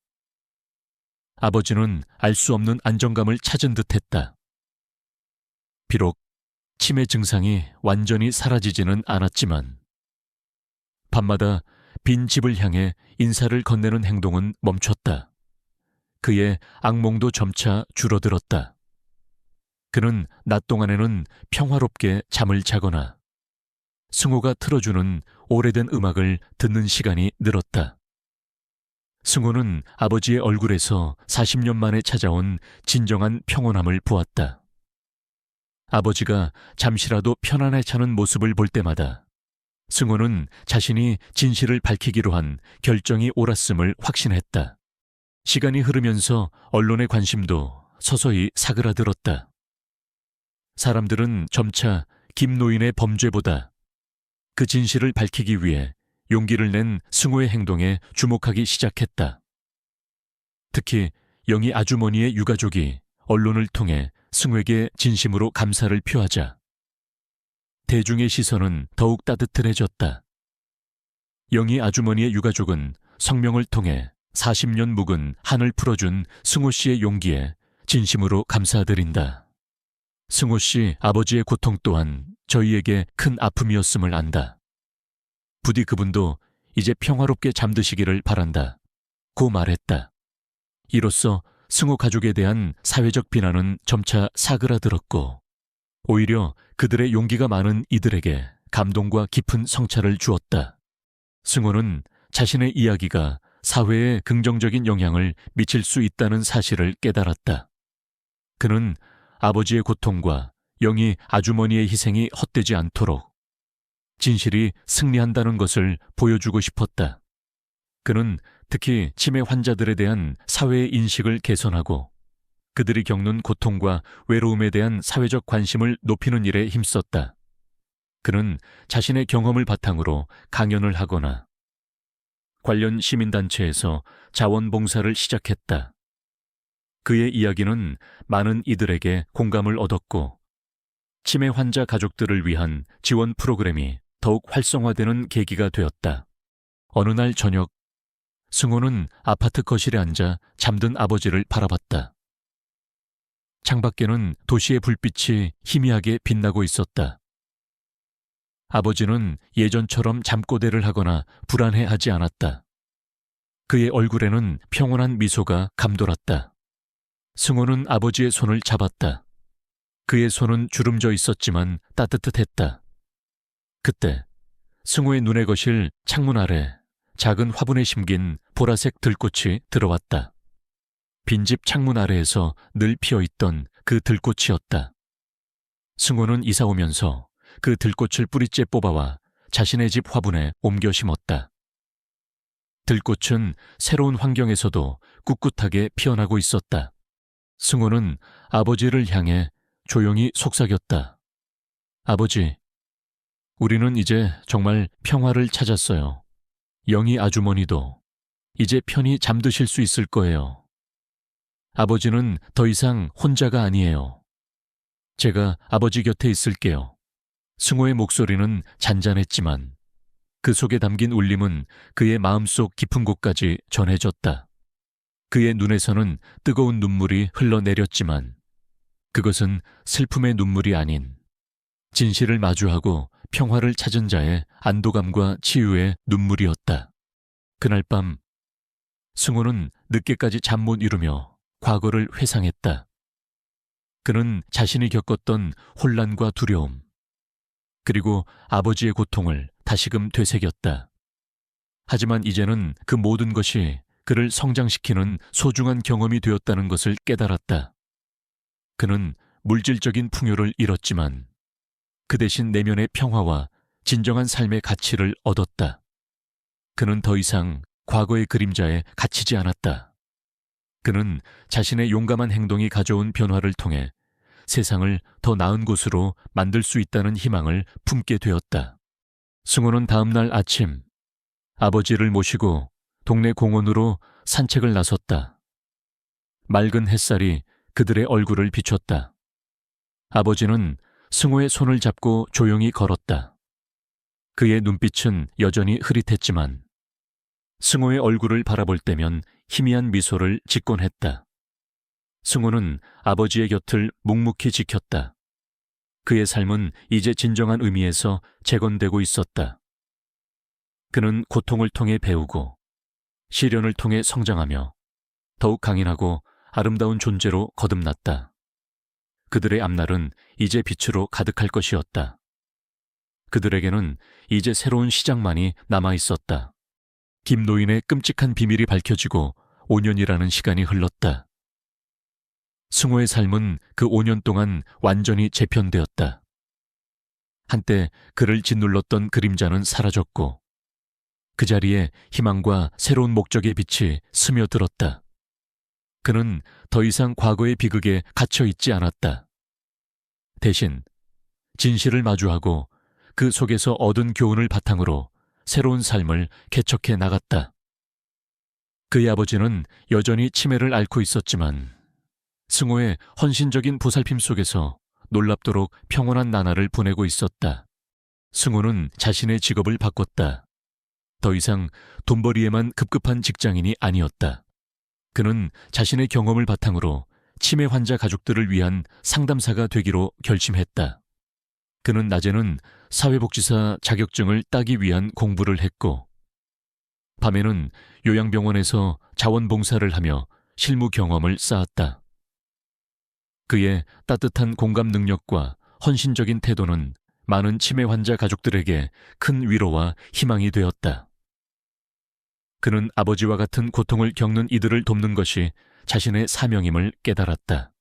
아버지는 알 수 없는 안정감을 찾은 듯했다. 비록 치매 증상이 완전히 사라지지는 않았지만 밤마다 빈 집을 향해 인사를 건네는 행동은 멈췄다. 그의 악몽도 점차 줄어들었다. 그는 낮 동안에는 평화롭게 잠을 자거나 승호가 틀어주는 오래된 음악을 듣는 시간이 늘었다. 승호는 아버지의 얼굴에서 40년 만에 찾아온 진정한 평온함을 보았다. 아버지가 잠시라도 편안해 차는 모습을 볼 때마다 승호는 자신이 진실을 밝히기로 한 결정이 옳았음을 확신했다. 시간이 흐르면서 언론의 관심도 서서히 사그라들었다. 사람들은 점차 김 노인의 범죄보다 그 진실을 밝히기 위해 용기를 낸 승호의 행동에 주목하기 시작했다. 특히 영희 아주머니의 유가족이 언론을 통해 승호에게 진심으로 감사를 표하자 대중의 시선은 더욱 따뜻해졌다. 영희 아주머니의 유가족은 성명을 통해 40년 묵은 한을 풀어준 승호 씨의 용기에 진심으로 감사드린다. 승호 씨 아버지의 고통 또한 저희에게 큰 아픔이었음을 안다. 부디 그분도 이제 평화롭게 잠드시기를 바란다. 고 말했다. 이로써 승호 가족에 대한 사회적 비난은 점차 사그라들었고 오히려 그들의 용기가 많은 이들에게 감동과 깊은 성찰을 주었다. 승호는 자신의 이야기가 사회에 긍정적인 영향을 미칠 수 있다는 사실을 깨달았다. 그는 아버지의 고통과 영희 아주머니의 희생이 헛되지 않도록 진실이 승리한다는 것을 보여주고 싶었다. 그는 특히 치매 환자들에 대한 사회의 인식을 개선하고 그들이 겪는 고통과 외로움에 대한 사회적 관심을 높이는 일에 힘썼다. 그는 자신의 경험을 바탕으로 강연을 하거나 관련 시민단체에서 자원봉사를 시작했다. 그의 이야기는 많은 이들에게 공감을 얻었고 치매 환자 가족들을 위한 지원 프로그램이 더욱 활성화되는 계기가 되었다. 어느 날 저녁, 승호는 아파트 거실에 앉아 잠든 아버지를 바라봤다. 창밖에는 도시의 불빛이 희미하게 빛나고 있었다. 아버지는 예전처럼 잠꼬대를 하거나 불안해하지 않았다. 그의 얼굴에는 평온한 미소가 감돌았다. 승호는 아버지의 손을 잡았다. 그의 손은 주름져 있었지만 따뜻했다. 그때 승호의 눈에 거실 창문 아래 작은 화분에 심긴 보라색 들꽃이 들어왔다. 빈집 창문 아래에서 늘 피어있던 그 들꽃이었다. 승호는 이사 오면서 그 들꽃을 뿌리째 뽑아와 자신의 집 화분에 옮겨 심었다. 들꽃은 새로운 환경에서도 꿋꿋하게 피어나고 있었다. 승호는 아버지를 향해 조용히 속삭였다. 아버지, 우리는 이제 정말 평화를 찾았어요. 영희 아주머니도 이제 편히 잠드실 수 있을 거예요. 아버지는 더 이상 혼자가 아니에요. 제가 아버지 곁에 있을게요. 승호의 목소리는 잔잔했지만 그 속에 담긴 울림은 그의 마음속 깊은 곳까지 전해졌다. 그의 눈에서는 뜨거운 눈물이 흘러내렸지만 그것은 슬픔의 눈물이 아닌 진실을 마주하고 평화를 찾은 자의 안도감과 치유의 눈물이었다. 그날 밤 승호는 늦게까지 잠 못 이루며 과거를 회상했다. 그는 자신이 겪었던 혼란과 두려움, 그리고 아버지의 고통을 다시금 되새겼다. 하지만 이제는 그 모든 것이 그를 성장시키는 소중한 경험이 되었다는 것을 깨달았다. 그는 물질적인 풍요를 잃었지만 그 대신 내면의 평화와 진정한 삶의 가치를 얻었다. 그는 더 이상 과거의 그림자에 갇히지 않았다. 그는 자신의 용감한 행동이 가져온 변화를 통해 세상을 더 나은 곳으로 만들 수 있다는 희망을 품게 되었다. 승호는 다음 날 아침 아버지를 모시고 동네 공원으로 산책을 나섰다. 맑은 햇살이 그들의 얼굴을 비췄다. 아버지는 승호의 손을 잡고 조용히 걸었다. 그의 눈빛은 여전히 흐릿했지만 승호의 얼굴을 바라볼 때면 희미한 미소를 짓곤 했다. 승호는 아버지의 곁을 묵묵히 지켰다. 그의 삶은 이제 진정한 의미에서 재건되고 있었다. 그는 고통을 통해 배우고 시련을 통해 성장하며 더욱 강인하고 아름다운 존재로 거듭났다. 그들의 앞날은 이제 빛으로 가득할 것이었다. 그들에게는 이제 새로운 시작만이 남아있었다. 김노인의 끔찍한 비밀이 밝혀지고 5년이라는 시간이 흘렀다. 승호의 삶은 그 5년 동안 완전히 재편되었다. 한때 그를 짓눌렀던 그림자는 사라졌고 그 자리에 희망과 새로운 목적의 빛이 스며들었다. 그는 더 이상 과거의 비극에 갇혀 있지 않았다. 대신 진실을 마주하고 그 속에서 얻은 교훈을 바탕으로 새로운 삶을 개척해 나갔다. 그의 아버지는 여전히 치매를 앓고 있었지만 승호의 헌신적인 보살핌 속에서 놀랍도록 평온한 나날을 보내고 있었다. 승호는 자신의 직업을 바꿨다. 더 이상 돈벌이에만 급급한 직장인이 아니었다. 그는 자신의 경험을 바탕으로 치매 환자 가족들을 위한 상담사가 되기로 결심했다. 그는 낮에는 사회복지사 자격증을 따기 위한 공부를 했고, 밤에는 요양병원에서 자원봉사를 하며 실무 경험을 쌓았다. 그의 따뜻한 공감 능력과 헌신적인 태도는 많은 치매 환자 가족들에게 큰 위로와 희망이 되었다. 그는 아버지와 같은 고통을 겪는 이들을 돕는 것이 자신의 사명임을 깨달았다.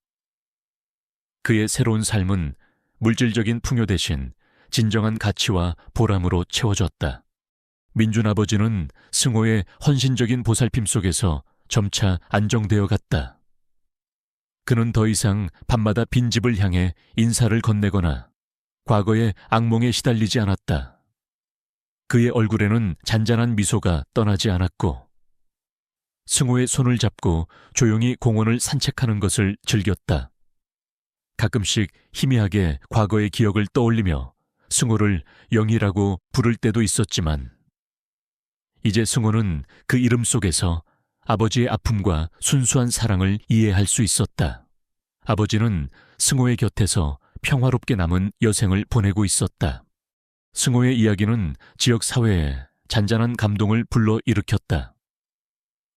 그의 새로운 삶은 물질적인 풍요 대신 진정한 가치와 보람으로 채워졌다. 민준 아버지는 승호의 헌신적인 보살핌 속에서 점차 안정되어 갔다. 그는 더 이상 밤마다 빈집을 향해 인사를 건네거나 과거의 악몽에 시달리지 않았다. 그의 얼굴에는 잔잔한 미소가 떠나지 않았고, 승호의 손을 잡고 조용히 공원을 산책하는 것을 즐겼다. 가끔씩 희미하게 과거의 기억을 떠올리며 승호를 영희라고 부를 때도 있었지만, 이제 승호는 그 이름 속에서 아버지의 아픔과 순수한 사랑을 이해할 수 있었다. 아버지는 승호의 곁에서 평화롭게 남은 여생을 보내고 있었다. 승호의 이야기는 지역 사회에 잔잔한 감동을 불러일으켰다.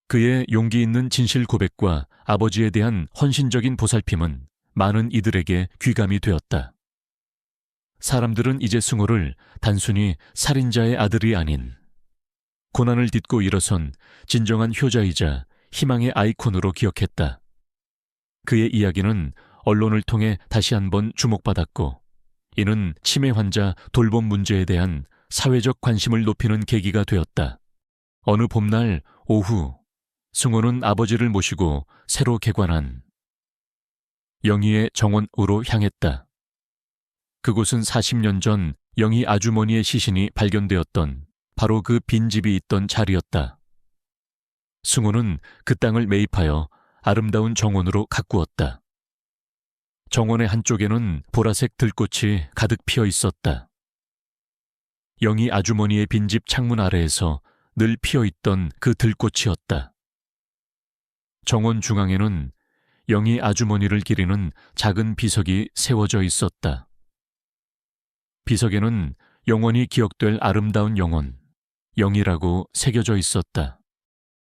그의 용기 있는 진실 고백과 아버지에 대한 헌신적인 보살핌은 많은 이들에게 귀감이 되었다. 사람들은 이제 승호를 단순히 살인자의 아들이 아닌 고난을 딛고 일어선 진정한 효자이자 희망의 아이콘으로 기억했다. 그의 이야기는 언론을 통해 다시 한번 주목받았고, 이는 치매 환자 돌봄 문제에 대한 사회적 관심을 높이는 계기가 되었다. 어느 봄날 오후, 승호는 아버지를 모시고 새로 개관한 영희의 정원으로 향했다. 그곳은 40년 전 영희 아주머니의 시신이 발견되었던 바로 그 빈집이 있던 자리였다. 승호는 그 땅을 매입하여 아름다운 정원으로 가꾸었다. 정원의 한쪽에는 보라색 들꽃이 가득 피어 있었다. 영희 아주머니의 빈집 창문 아래에서 늘 피어 있던 그 들꽃이었다. 정원 중앙에는 영희 아주머니를 기리는 작은 비석이 세워져 있었다. 비석에는 영원히 기억될 아름다운 영혼, 영희라고 새겨져 있었다.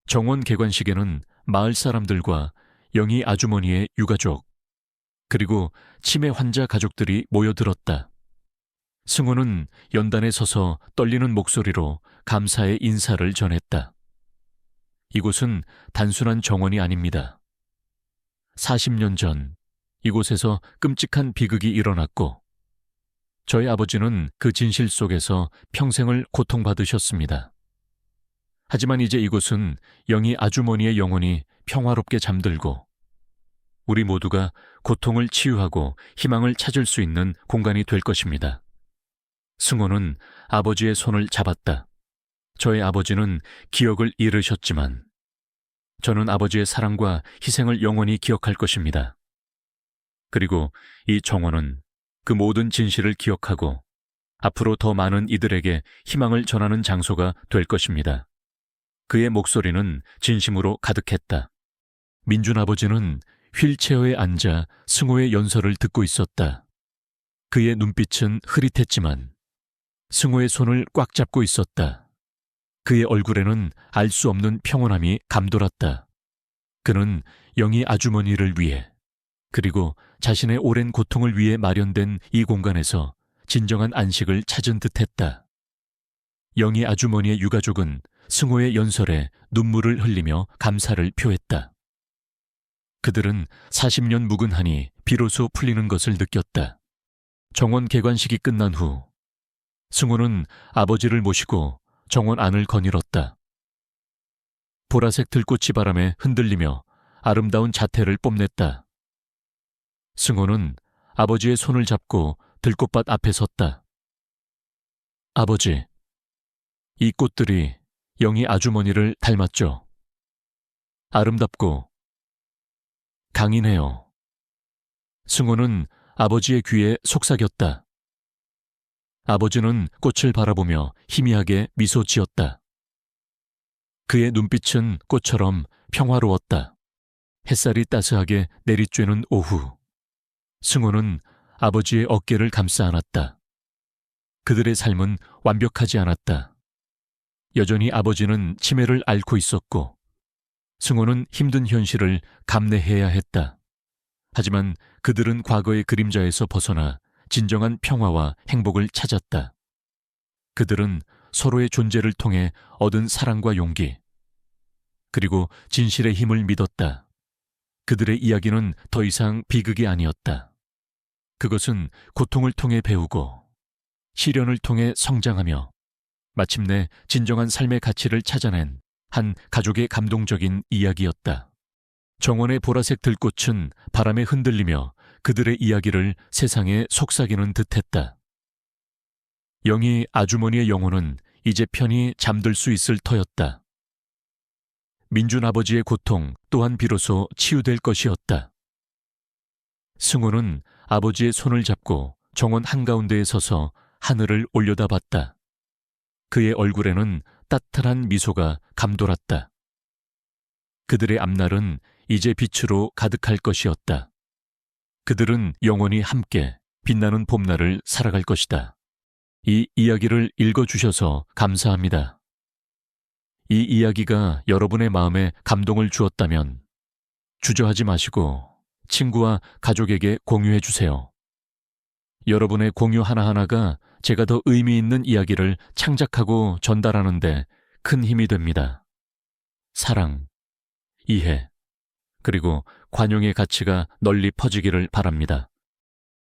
정원 개관식에는 마을 사람들과 영희 아주머니의 유가족, 그리고 치매 환자 가족들이 모여들었다. 승호는 연단에 서서 떨리는 목소리로 감사의 인사를 전했다. 이곳은 단순한 정원이 아닙니다. 40년 전 이곳에서 끔찍한 비극이 일어났고, 저희 아버지는 그 진실 속에서 평생을 고통받으셨습니다. 하지만 이제 이곳은 영희 아주머니의 영혼이 평화롭게 잠들고, 우리 모두가 고통을 치유하고 희망을 찾을 수 있는 공간이 될 것입니다. 승호는 아버지의 손을 잡았다. 저의 아버지는 기억을 잃으셨지만 저는 아버지의 사랑과 희생을 영원히 기억할 것입니다. 그리고 이 정원은 그 모든 진실을 기억하고 앞으로 더 많은 이들에게 희망을 전하는 장소가 될 것입니다. 그의 목소리는 진심으로 가득했다. 민준 아버지는 휠체어에 앉아 승호의 연설을 듣고 있었다. 그의 눈빛은 흐릿했지만 승호의 손을 꽉 잡고 있었다. 그의 얼굴에는 알 수 없는 평온함이 감돌았다. 그는 영희 아주머니를 위해, 그리고 자신의 오랜 고통을 위해 마련된 이 공간에서 진정한 안식을 찾은 듯했다. 영희 아주머니의 유가족은 승호의 연설에 눈물을 흘리며 감사를 표했다. 그들은 40년 묵은 한이 비로소 풀리는 것을 느꼈다. 정원 개관식이 끝난 후 승호는 아버지를 모시고 정원 안을 거닐었다. 보라색 들꽃이 바람에 흔들리며 아름다운 자태를 뽐냈다. 승호는 아버지의 손을 잡고 들꽃밭 앞에 섰다. 아버지, 이 꽃들이 영희 아주머니를 닮았죠? 아름답고 강인해요. 승호는 아버지의 귀에 속삭였다. 아버지는 꽃을 바라보며 희미하게 미소 지었다. 그의 눈빛은 꽃처럼 평화로웠다. 햇살이 따스하게 내리쬐는 오후, 승호는 아버지의 어깨를 감싸 안았다. 그들의 삶은 완벽하지 않았다. 여전히 아버지는 치매를 앓고 있었고, 승호는 힘든 현실을 감내해야 했다. 하지만 그들은 과거의 그림자에서 벗어나 진정한 평화와 행복을 찾았다. 그들은 서로의 존재를 통해 얻은 사랑과 용기, 그리고 진실의 힘을 믿었다. 그들의 이야기는 더 이상 비극이 아니었다. 그것은 고통을 통해 배우고 시련을 통해 성장하며 마침내 진정한 삶의 가치를 찾아낸 한 가족의 감동적인 이야기였다. 정원의 보라색 들꽃은 바람에 흔들리며 그들의 이야기를 세상에 속삭이는 듯했다. 영희 아주머니의 영혼은 이제 편히 잠들 수 있을 터였다. 민준 아버지의 고통 또한 비로소 치유될 것이었다. 승호는 아버지의 손을 잡고 정원 한가운데에 서서 하늘을 올려다봤다. 그의 얼굴에는 따뜻한 미소가 감돌았다. 그들의 앞날은 이제 빛으로 가득할 것이었다. 그들은 영원히 함께 빛나는 봄날을 살아갈 것이다. 이 이야기를 읽어주셔서 감사합니다. 이 이야기가 여러분의 마음에 감동을 주었다면 주저하지 마시고 친구와 가족에게 공유해 주세요. 여러분의 공유 하나하나가 제가 더 의미 있는 이야기를 창작하고 전달하는 데 큰 힘이 됩니다. 사랑, 이해, 그리고 관용의 가치가 널리 퍼지기를 바랍니다.